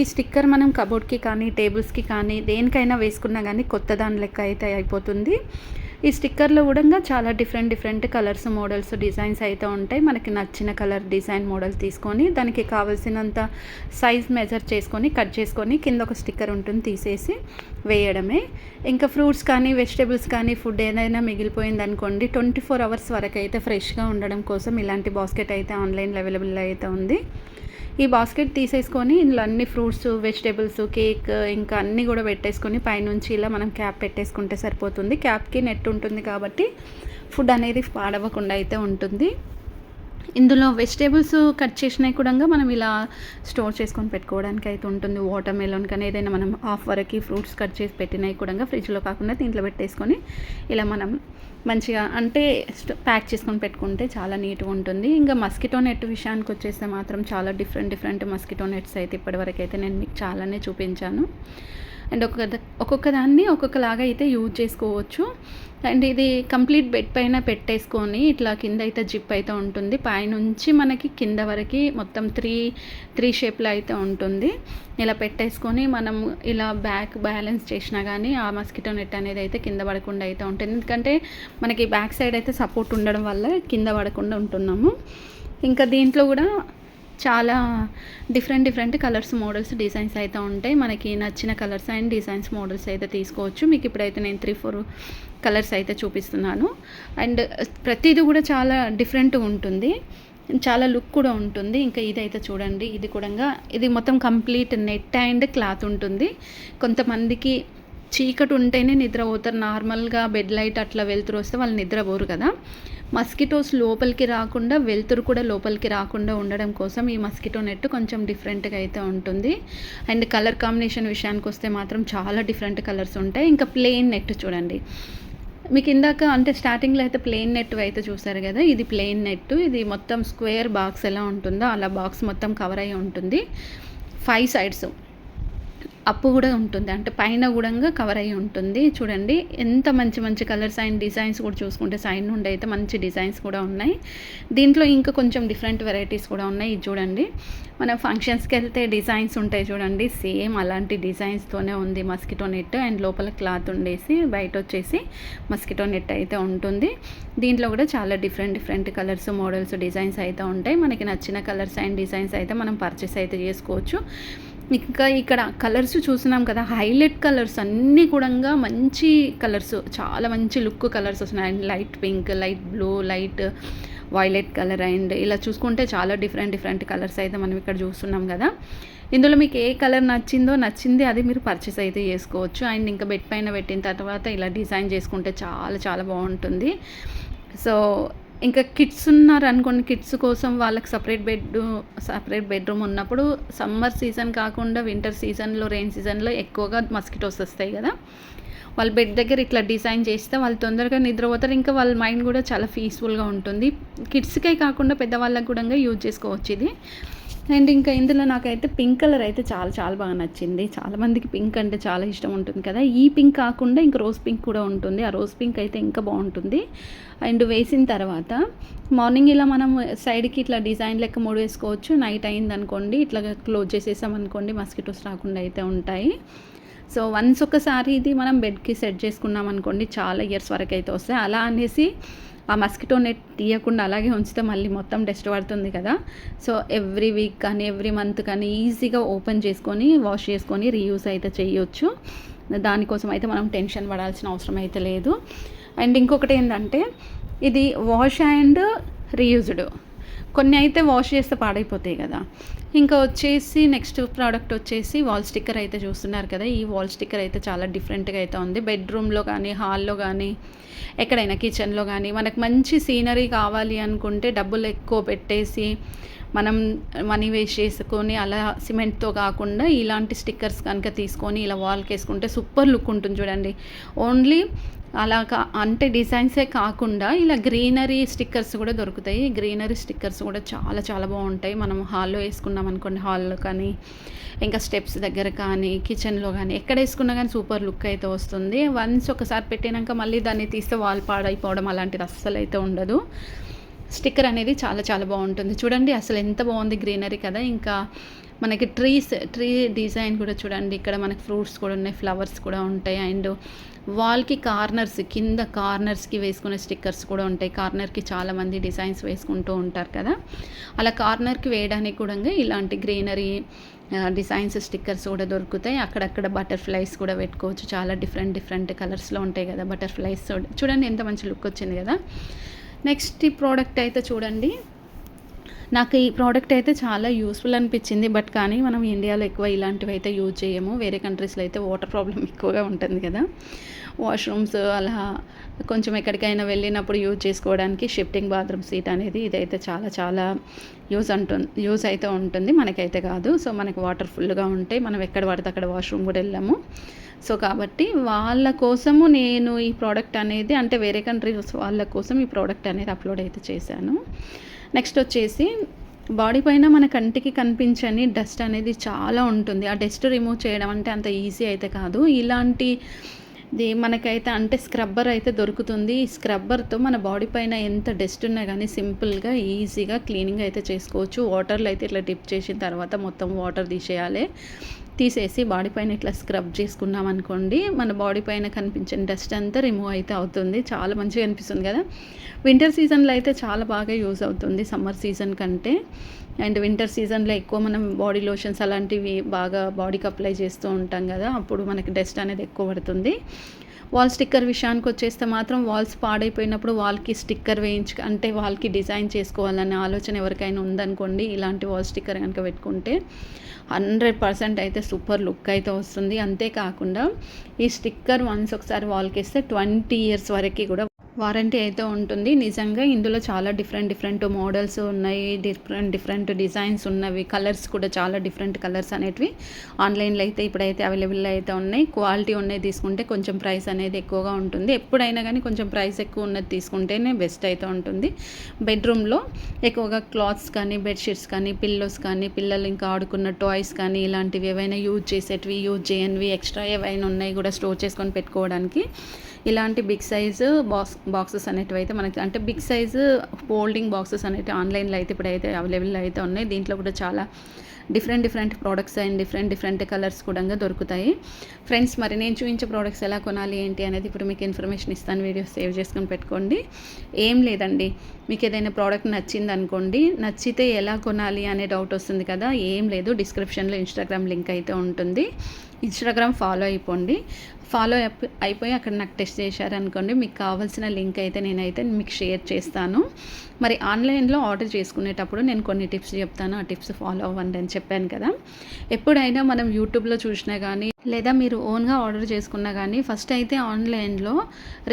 ఈ స్టిక్కర్ మనం కబోర్డ్కి కానీ టేబుల్స్కి కానీ దేనికైనా వేసుకున్నా కానీ కొత్త దాని లెక్క అయితే అయిపోతుంది. ఈ స్టిక్కర్లో కూడా చాలా డిఫరెంట్ కలర్స్, మోడల్స్, డిజైన్స్ అయితే ఉంటాయి. మనకి నచ్చిన కలర్, డిజైన్, మోడల్ తీసుకొని దానికి కావాల్సినంత సైజ్ మెజర్ చేసుకొని కట్ చేసుకొని కింద ఒక స్టిక్కర్ ఉంటుంది, తీసేసి వేయడమే. ఇంకా ఫ్రూట్స్ కానీ వెజిటేబుల్స్ కానీ ఫుడ్ ఏదైనా మిగిలిపోయింది అనుకోండి, 24 అవర్స్ వరకు అయితే ఫ్రెష్గా ఉండడం కోసం ఇలాంటి బాస్కెట్ అయితే ఆన్లైన్లో అవైలబుల్ అయితే ఉంది. ఈ బాస్కెట్ తీసేసుకొని ఇందులో అన్ని ఫ్రూట్స్, వెజిటేబుల్స్, కేక్ ఇంకా అన్నీ కూడా పెట్టేసుకొని పైనుంచి ఇలా మనం క్యాప్ పెట్టేసుకుంటే సరిపోతుంది. క్యాప్కి నెట్ ఉంటుంది కాబట్టి ఫుడ్ అనేది పాడవకుండా అయితే ఉంటుంది. ఇందులో వెజిటేబుల్స్ కట్ చేసినవి కూడా మనం ఇలా స్టోర్ చేసుకొని పెట్టుకోవడానికి అయితే ఉంటుంది. వాటర్ మెలన్ కానీ ఏదైనా మనం హాఫ్ వరకు ఫ్రూట్స్ కట్ చేసి పెట్టినవి కూడా ఫ్రిడ్జ్లో కాకుండా దీంట్లో పెట్టేసుకొని ఇలా మనం మంచిగా అంటే ప్యాక్ చేసుకొని పెట్టుకుంటే చాలా నీట్గా ఉంటుంది. ఇంకా మస్కిటో నెట్ విషయానికి వచ్చేస్తే మాత్రం చాలా డిఫరెంట్ మస్కిటో నెట్స్ అయితే ఇప్పటివరకు అయితే నేను మీకు చాలానే చూపించాను. అండ్ ఒక్కొక్క దాన్ని ఒక్కొక్కలాగా అయితే యూజ్ చేసుకోవచ్చు. అండ్ ఇది కంప్లీట్ బెడ్ పైన పెట్టేసుకొని ఇట్లా కింద అయితే జిప్ అయితే ఉంటుంది. పైనుంచి మనకి కింద వరకు మొత్తం త్రీ షేప్లో అయితే ఉంటుంది. ఇలా పెట్టేసుకొని మనం ఇలా బ్యాక్ బ్యాలెన్స్ చేసినా కానీ ఆ మస్కిటో నెట్ అనేది అయితే కింద పడకుండా అయితే ఉంటుంది. ఎందుకంటే మనకి బ్యాక్ సైడ్ అయితే సపోర్ట్ ఉండడం వల్ల కింద పడకుండా ఉంటున్నాము. ఇంకా దీంట్లో కూడా చాలా డిఫరెంట్ కలర్స్, మోడల్స్, డిజైన్స్ అయితే ఉంటాయి. మనకి నచ్చిన కలర్స్ అండ్ డిజైన్స్, మోడల్స్ అయితే తీసుకోవచ్చు. మీకు ఇప్పుడైతే నేను 3-4 కలర్స్ అయితే చూపిస్తున్నాను. అండ్ ప్రతిదీ కూడా చాలా డిఫరెంట్గా ఉంటుంది, చాలా లుక్ కూడా ఉంటుంది. ఇంకా ఇదైతే చూడండి, ఇది మొత్తం కంప్లీట్ నెట్ అండ్ క్లాత్ ఉంటుంది. కొంతమందికి చీకటి ఉంటేనే నిద్రపోతారు. నార్మల్గా బెడ్ లైట్ అట్లా వెలుతురు వస్తే వాళ్ళు నిద్రపోరు కదా. మస్కిటోస్ లోపలికి రాకుండా, వెలుతురు కూడా లోపలికి రాకుండా ఉండడం కోసం ఈ మస్కిటో నెట్ కొంచెం డిఫరెంట్గా అయితే ఉంటుంది. అండ్ కలర్ కాంబినేషన్ విషయానికి వస్తే మాత్రం చాలా డిఫరెంట్ కలర్స్ ఉంటాయి. ఇంకా ప్లెయిన్ నెట్ చూడండి, మీకు ఇందాక అంటే స్టార్టింగ్లో అయితే ప్లెయిన్ నెట్ అయితే చూసారు కదా, ఇది ప్లెయిన్ నెట్. ఇది మొత్తం స్క్వేర్ బాక్స్ ఎలా ఉంటుందో అలా బాక్స్ మొత్తం కవర్ అయ్యి ఉంటుంది. 5 సైడ్స్ అప్పు కూడా ఉంటుంది, అంటే పైన కూడా కవర్ అయ్యి ఉంటుంది. చూడండి ఎంత మంచి కలర్స్ అండ్ డిజైన్స్ కూడా చూసుకుంటే సైడ్ నుండి అయితే మంచి డిజైన్స్ కూడా ఉన్నాయి. దీంట్లో ఇంకా కొంచెం డిఫరెంట్ వెరైటీస్ కూడా ఉన్నాయి. ఇది చూడండి, మన ఫంక్షన్స్కి వెళ్తే డిజైన్స్ ఉంటాయి చూడండి, సేమ్ అలాంటి డిజైన్స్తోనే ఉంది మస్కిటో నెట్. అండ్ లోపల క్లాత్ ఉండేసి బయట వచ్చేసి మస్కిటో నెట్ అయితే ఉంటుంది. దీంట్లో కూడా చాలా డిఫరెంట్ కలర్స్, మోడల్స్, డిజైన్స్ అయితే ఉంటాయి. మనకి నచ్చిన కలర్స్ అండ్ డిజైన్స్ అయితే మనం పర్చేస్ అయితే చేసుకోవచ్చు. ఇంకా ఇక్కడ కలర్స్ చూసినాం కదా, హైలైట్ కలర్స్ అన్నీ కూడా మంచి కలర్స్, చాలా మంచి లుక్ కలర్స్ వస్తున్నాయి. And light pink, light blue, light violet colour, and ఇలా చూసుకుంటే చాలా డిఫరెంట్ కలర్స్ అయితే మనం ఇక్కడ చూస్తున్నాం కదా. ఇందులో మీకు ఏ కలర్ నచ్చింది అది మీరు పర్చేస్ అయితే చేసుకోవచ్చు. అండ్ ఇంకా బెడ్ పైన పెట్టిన తర్వాత ఇలా డిజైన్ చేసుకుంటే చాలా బాగుంటుంది. సో ఇంకా కిడ్స్ ఉన్నారు అనుకోండి, కిడ్స్ కోసం వాళ్ళకి సపరేట్ బెడ్రూమ్ ఉన్నప్పుడు సమ్మర్ సీజన్ కాకుండా వింటర్ సీజన్లో, రెయిన్ సీజన్లో ఎక్కువగా మస్కిటోస్ వస్తాయి కదా, వాళ్ళ బెడ్ దగ్గర ఇట్లా డిజైన్ చేస్తే వాళ్ళు తొందరగా నిద్రపోతారు. ఇంకా వాళ్ళ మైండ్ కూడా చాలా పీస్ఫుల్గా ఉంటుంది. కిడ్స్కే కాకుండా పెద్దవాళ్ళకి కూడా యూజ్ చేసుకోవచ్చు ఇది. అండ్ ఇంకా ఇందులో నాకైతే పింక్ కలర్ అయితే చాలా బాగా నచ్చింది. చాలామందికి పింక్ అంటే చాలా ఇష్టం ఉంటుంది కదా. ఈ పింక్ కాకుండా ఇంకా రోజ్ పింక్ కూడా ఉంటుంది. ఆ రోజ్ పింక్ అయితే ఇంకా బాగుంటుంది. అండ్ వేసిన తర్వాత మార్నింగ్ ఇలా మనం సైడ్కి ఇట్లా డిజైన్ లెక్క మూడు వేసుకోవచ్చు. నైట్ అయింది అనుకోండి ఇట్లా క్లోజ్ చేసేసామనుకోండి, మస్కిటోస్ రాకుండా అయితే ఉంటాయి. సో వన్స్ ఒకసారి ఇది మనం బెడ్కి సెట్ చేసుకున్నాం అనుకోండి, చాలా ఇయర్స్ వరకు అయితే వస్తాయి. అలా అనేసి ఆ మస్కిటో నెట్ తీయకుండా అలాగే ఉంచితే మళ్ళీ మొత్తం డస్ట్ పడుతుంది కదా. సో ఎవ్రీ వీక్ కానీ ఎవ్రీ మంత్ కానీ ఈజీగా ఓపెన్ చేసుకొని వాష్ చేసుకొని రీయూజ్ అయితే చేయొచ్చు. దానికోసం అయితే మనం టెన్షన్ పడాల్సిన అవసరం అయితే లేదు. అండ్ ఇంకొకటి ఏంటంటే ఇది వాష్ అండ్ రీయూజ్డ్. కొన్ని అయితే వాష్ చేస్తే పాడైపోతాయి కదా. ఇంకా వచ్చేసి నెక్స్ట్ ప్రోడక్ట్ వచ్చేసి వాల్ స్టిక్కర్ అయితే చూస్తున్నారు కదా. ఈ వాల్ స్టిక్కర్ అయితే చాలా డిఫరెంట్గా అయితే ఉంది. బెడ్రూమ్లో కానీ, హాల్లో కానీ, ఎక్కడైనా కిచెన్లో కానీ మనకు మంచి సీనరీ కావాలి అనుకుంటే డబ్బులు ఎక్కువ పెట్టేసి మనం మనీ వేస్ట్ చేసుకొని అలా సిమెంట్తో కాకుండా ఇలాంటి స్టిక్కర్స్ కనుక తీసుకొని ఇలా వాల్కి వేసుకుంటే సూపర్ లుక్ ఉంటుంది చూడండి. ఓన్లీ అలా అంటే డిజైన్సే కాకుండా ఇలా గ్రీనరీ స్టిక్కర్స్ కూడా దొరుకుతాయి. గ్రీనరీ స్టిక్కర్స్ కూడా చాలా చాలా బాగుంటాయి. మనం హాల్లో వేసుకున్నాం అనుకోండి, హాల్లో కానీ ఇంకా స్టెప్స్ దగ్గర కానీ కిచెన్లో కానీ ఎక్కడ వేసుకున్నా కానీ సూపర్ లుక్ అయితే వస్తుంది. వన్స్ ఒకసారి పెట్టినాక మళ్ళీ దాన్ని తీస్తే వాల్ పాడైపోవడం అలాంటిది అస్సలు అయితే ఉండదు. స్టిక్కర్ అనేది చాలా చాలా బాగుంటుంది. చూడండి అసలు ఎంత బాగుంది, గ్రీనరీ కదా. ఇంకా మనకి ట్రీ డిజైన్ కూడా చూడండి, ఇక్కడ మనకి ఫ్రూట్స్ కూడా ఉన్నాయి, ఫ్లవర్స్ కూడా ఉంటాయి. అండ్ వాల్కి కింద కార్నర్స్కి వేసుకునే స్టిక్కర్స్ కూడా ఉంటాయి. కార్నర్కి చాలామంది డిజైన్స్ వేసుకుంటూ ఉంటారు కదా, అలా కార్నర్కి వేయడానికి కూడా ఇలాంటి గ్రీనరీ డిజైన్స్ స్టిక్కర్స్ కూడా దొరుకుతాయి. అక్కడక్కడ బటర్ఫ్లైస్ కూడా పెట్టుకోవచ్చు. చాలా డిఫరెంట్ కలర్స్లో ఉంటాయి కదా బటర్ఫ్లైస్. చూడండి ఎంత మంచి లుక్ వచ్చింది కదా. నెక్స్ట్ ఈ ప్రోడక్ట్ అయితే చూడండి, నాకు ఈ ప్రోడక్ట్ అయితే చాలా యూస్ఫుల్ అనిపించింది. బట్ కానీ మనం ఇండియాలో ఎక్కువ ఇలాంటివి అయితే యూజ్ చేయము. వేరే కంట్రీస్లో అయితే వాటర్ ప్రాబ్లం ఎక్కువగా ఉంటుంది కదా, వాష్రూమ్స్ అలా కొంచెం ఎక్కడికైనా వెళ్ళినప్పుడు యూజ్ చేసుకోవడానికి షిఫ్టింగ్ బాత్రూమ్ సీట్ అనేది ఇదైతే చాలా చాలా యూజ్ అయితే ఉంటుంది. మనకైతే కాదు. సో మనకి వాటర్ ఫుల్గా ఉంటాయి, మనం ఎక్కడ పడితే అక్కడ వాష్రూమ్ కూడా వెళ్ళాము. సో కాబట్టి వాళ్ళ కోసము నేను ఈ ప్రోడక్ట్ అనేది, అంటే వేరే కంట్రీస్ వాళ్ళ కోసం ఈ ప్రోడక్ట్ అనేది అప్లోడ్ అయితే చేశాను. నెక్స్ట్ వచ్చేసి బాడీ పైన మన కంటికి కనిపించని డస్ట్ అనేది చాలా ఉంటుంది. ఆ డస్ట్ రిమూవ్ చేయడం అంటే అంత ఈజీ అయితే కాదు. ఇలాంటిది మనకైతే అంటే స్క్రబ్బర్ అయితే దొరుకుతుంది. ఈ స్క్రబ్బర్తో మన బాడీ పైన ఎంత డస్ట్ ఉన్నా కానీ సింపుల్గా ఈజీగా క్లీనింగ్ అయితే చేసుకోవచ్చు. వాటర్లో అయితే ఇట్లా డిప్ చేసిన తర్వాత మొత్తం వాటర్ తీసేసి బాడీ పైన ఇట్లా స్క్రబ్ చేసుకున్నాం అనుకోండి, మన బాడీ పైన కనిపించిన డస్ట్ అంతా రిమూవ్ అయితే అవుతుంది. చాలా మంచిగా అనిపిస్తుంది కదా. వింటర్ సీజన్లో అయితే చాలా బాగా యూజ్ అవుతుంది సమ్మర్ సీజన్ కంటే. అండ్ వింటర్ సీజన్లో ఎక్కువ మనం బాడీ లోషన్స్ అలాంటివి బాగా బాడీకి అప్లై చేస్తూ ఉంటాం కదా, అప్పుడు మనకి డస్ట్ అనేది ఎక్కువ పడుతుంది. వాల్ స్టిక్కర్ విషయానికి వచ్చేస్తే మాత్రం వాల్స్ పాడైపోయినప్పుడు వాల్కి స్టిక్కర్ అంటే వాల్కి డిజైన్ చేసుకోవాలనే ఆలోచన ఎవరికైనా ఉందనుకోండి, ఇలాంటి వాల్ స్టిక్కర్ కనుక పెట్టుకుంటే 100% అయితే సూపర్ లుక్ అయితే వస్తుంది. అంతేకాకుండా ఈ స్టిక్కర్ వన్స్ ఒకసారి వాల్కి వేస్తే 20 years వరకు కూడా వారంటీ అయితే ఉంటుంది. నిజంగా ఇందులో చాలా డిఫరెంట్ మోడల్స్ ఉన్నాయి, డిఫరెంట్ డిజైన్స్ ఉన్నవి, కలర్స్ కూడా చాలా డిఫరెంట్ కలర్స్ అనేటివి ఆన్లైన్లో అయితే ఇప్పుడైతే అవైలబుల్ అయితే ఉన్నాయి. క్వాలిటీ ఉన్నది తీసుకుంటే కొంచెం ప్రైస్ అనేది ఎక్కువగా ఉంటుంది. ఎప్పుడైనా కానీ కొంచెం ప్రైస్ ఎక్కువ ఉన్నది తీసుకుంటేనే బెస్ట్ అయితే ఉంటుంది. బెడ్రూమ్లో ఎక్కువగా క్లాత్స్ కానీ, బెడ్షీట్స్ కానీ, పిల్లోస్ కానీ, పిల్లలు ఇంకా ఆడుకున్న టాయ్స్ కానీ, ఇలాంటివి ఏవైనా యూజ్ చేయనివి ఎక్స్ట్రా ఏవైనా ఉన్నాయి కూడా స్టోర్ చేసుకొని పెట్టుకోవడానికి ఇలాంటి బిగ్ సైజు బాక్సెస్ అనేటివి అయితే మనకి, అంటే బిగ్ సైజు ఫోల్డింగ్ బాక్సెస్ అనేవి ఆన్లైన్లో అయితే ఇప్పుడైతే అవైలబుల్ అయితే ఉన్నాయి. దీంట్లో కూడా చాలా different products and different colours కూడా దొరుకుతాయి. ఫ్రెండ్స్, మరి నేను చూపించే ప్రోడక్ట్స్ ఎలా కొనాలి ఏంటి అనేది ఇప్పుడు మీకు ఇన్ఫర్మేషన్ ఇస్తాను. వీడియో సేవ్ చేసుకొని పెట్టుకోండి. ఏం లేదండి, మీకు ఏదైనా ప్రోడక్ట్ నచ్చింది అనుకోండి, నచ్చితే ఎలా కొనాలి అనే డౌట్ వస్తుంది కదా, ఏం లేదు, డిస్క్రిప్షన్లో ఇన్స్టాగ్రామ్ లింక్ అయితే ఉంటుంది. ఇన్స్టాగ్రామ్ ఫాలో అయిపోయి అక్కడ నాకు టెస్ట్ చేశారనుకోండి, మీకు కావాల్సిన లింక్ అయితే నేనైతే మీకు షేర్ చేస్తాను. మరి ఆన్లైన్లో ఆర్డర్ చేసుకునేటప్పుడు నేను కొన్ని టిప్స్ చెప్తాను, ఆ టిప్స్ ఫాలో అవ్వండి అని చెప్పాను కదా. ఎప్పుడైనా మనం యూట్యూబ్లో చూసినా కానీ లేదా మీరు ఓన్గా ఆర్డర్ చేసుకున్నా కానీ ఫస్ట్ అయితే ఆన్లైన్లో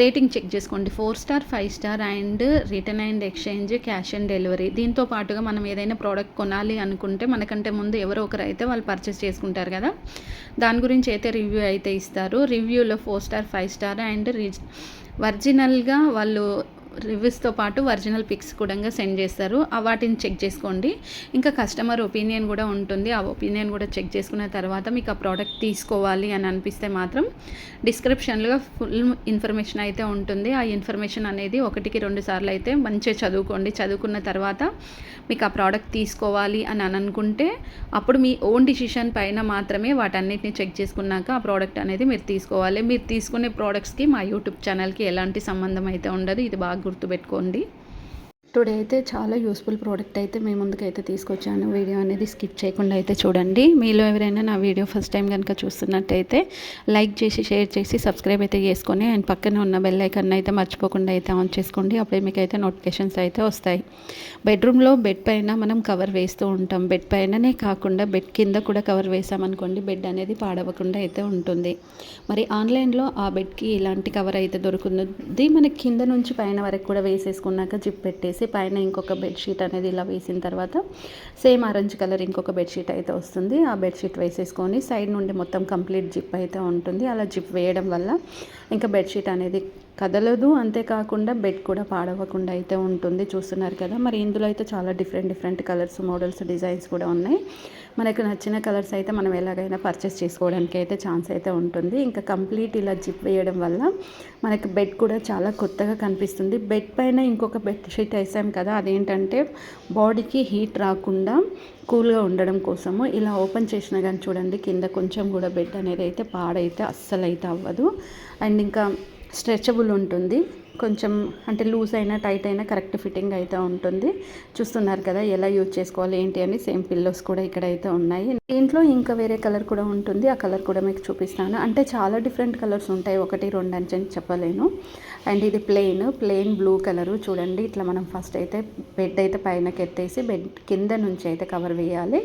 రేటింగ్ చెక్ చేసుకోండి. 4 star 5 star and return and exchange, cash on delivery. దీంతో పాటుగా మనం ఏదైనా ప్రోడక్ట్ కొనాలి అనుకుంటే మనకంటే ముందు ఎవరో ఒకరు అయితే వాళ్ళు పర్చేస్ చేసుకుంటారు కదా, దాని గురించి అయితే రివ్యూ అయితే ఇస్తారు. రివ్యూలో 4 స్టార్ 5 స్టార్ అండ్ ఒరిజినల్గా వాళ్ళు రివ్యూస్తో పాటు ఒరిజినల్ పిక్స్ కూడా సెండ్ చేస్తారు. వాటిని చెక్ చేసుకోండి. ఇంకా కస్టమర్ ఒపీనియన్ కూడా ఉంటుంది. ఆ ఒపీనియన్ కూడా చెక్ చేసుకున్న తర్వాత మీకు ఆ ప్రోడక్ట్ తీసుకోవాలి అని అనిపిస్తే మాత్రం డిస్క్రిప్షన్లో ఫుల్ ఇన్ఫర్మేషన్ అయితే ఉంటుంది. ఆ ఇన్ఫర్మేషన్ అనేది 1కి 2 సార్లు అయితే మంచిగా చదువుకోండి. చదువుకున్న తర్వాత మీకు ఆ ప్రోడక్ట్ తీసుకోవాలి అని అనుకుంటే అప్పుడు మీ ఓన్ డిసిషన్ పైన మాత్రమే వాటన్నిటిని చెక్ చేసుకున్నాక ఆ ప్రోడక్ట్ అనేది మీరు తీసుకోవాలి. మీరు తీసుకునే ప్రోడక్ట్స్కి మా యూట్యూబ్ ఛానల్కి ఎలాంటి సంబంధం అయితే ఉండదు. ఇది బాగా గుర్తుపెట్టుకోండి. టుడే అయితే చాలా యూస్ఫుల్ ప్రోడక్ట్ అయితే మీ ముందుకైతే తీసుకొచ్చాను. వీడియో అనేది స్కిప్ చేయకుండా అయితే చూడండి. మీలో ఎవరైనా నా వీడియో ఫస్ట్ టైం కనుక చూస్తున్నట్టయితే లైక్ చేసి, షేర్ చేసి, సబ్స్క్రైబ్ అయితే చేసుకొని అండ్ పక్కన ఉన్న బెల్ ఐకాన్ అయితే మర్చిపోకుండా అయితే ఆన్ చేసుకోండి. అప్పుడే మీకు అయితే నోటిఫికేషన్స్ అయితే వస్తాయి. బెడ్రూమ్లో బెడ్ పైన మనం కవర్ వేస్తూ ఉంటాం. బెడ్ పైననే కాకుండా బెడ్ కింద కూడా కవర్ వేసామనుకోండి, బెడ్ అనేది పాడవకుండా అయితే ఉంటుంది. మరి ఆన్లైన్లో ఆ బెడ్కి ఇలాంటి కవర్ అయితే దొరుకుతుంది. మనకి కింద నుంచి పైన వరకు కూడా వేసేసుకున్నాక జిప్ పెట్టేసి పైన ఇంకొక బెడ్షీట్ అనేది ఇలా వేసిన తర్వాత సేమ్ ఆరెంజ్ కలర్ ఇంకొక బెడ్షీట్ అయితే వస్తుంది. ఆ బెడ్షీట్ వేసేసుకొని సైడ్ నుండి మొత్తం కంప్లీట్ జిప్ అయితే ఉంటుంది. అలా జిప్ వేయడం వల్ల ఇంకా బెడ్షీట్ అనేది కదలదు, అంతేకాకుండా బెడ్ కూడా పాడవకుండా అయితే ఉంటుంది. చూస్తున్నారు కదా, మరి ఇందులో అయితే చాలా డిఫరెంట్ కలర్స్, మోడల్స్, డిజైన్స్ కూడా ఉన్నాయి. మనకు నచ్చిన కలర్స్ అయితే మనం ఎలాగైనా పర్చేస్ చేసుకోవడానికి అయితే ఛాన్స్ అయితే ఉంటుంది. ఇంకా కంప్లీట్ ఇలా జిప్ వేయడం వల్ల మనకి బెడ్ కూడా చాలా కొత్తగా కనిపిస్తుంది. బెడ్ పైన ఇంకొక బెడ్షీట్ వేసాం కదా, అదేంటంటే బాడీకి హీట్ రాకుండా కూల్గా ఉండడం కోసము. ఇలా ఓపెన్ చేసినా కానీ చూడండి, కింద కొంచెం కూడా బెడ్ అనేది అయితే పాడైతే అస్సలు అయితే అవ్వదు. అండ్ ఇంకా స్ట్రెచబుల్ ఉంటుంది, కొంచెం అంటే లూజ్ అయినా టైట్ అయినా కరెక్ట్ ఫిట్టింగ్ అయితే ఉంటుంది. చూస్తున్నారు కదా ఎలా యూజ్ చేసుకోవాలి ఏంటి అని. సేమ్ పిల్లోస్ కూడా ఇక్కడైతే ఉన్నాయి. దీంట్లో ఇంకా వేరే కలర్ కూడా ఉంటుంది, ఆ కలర్ కూడా మీకు చూపిస్తాను. అంటే చాలా డిఫరెంట్ కలర్స్ ఉంటాయి, 1, 2 అని చెప్పలేను. అండ్ ఇది ప్లెయిన్ బ్లూ కలరు. చూడండి, ఇట్లా మనం ఫస్ట్ అయితే బెడ్ అయితే పైనకి ఎత్తేసి బెడ్ కింద నుంచి అయితే కవర్ వేయాలి.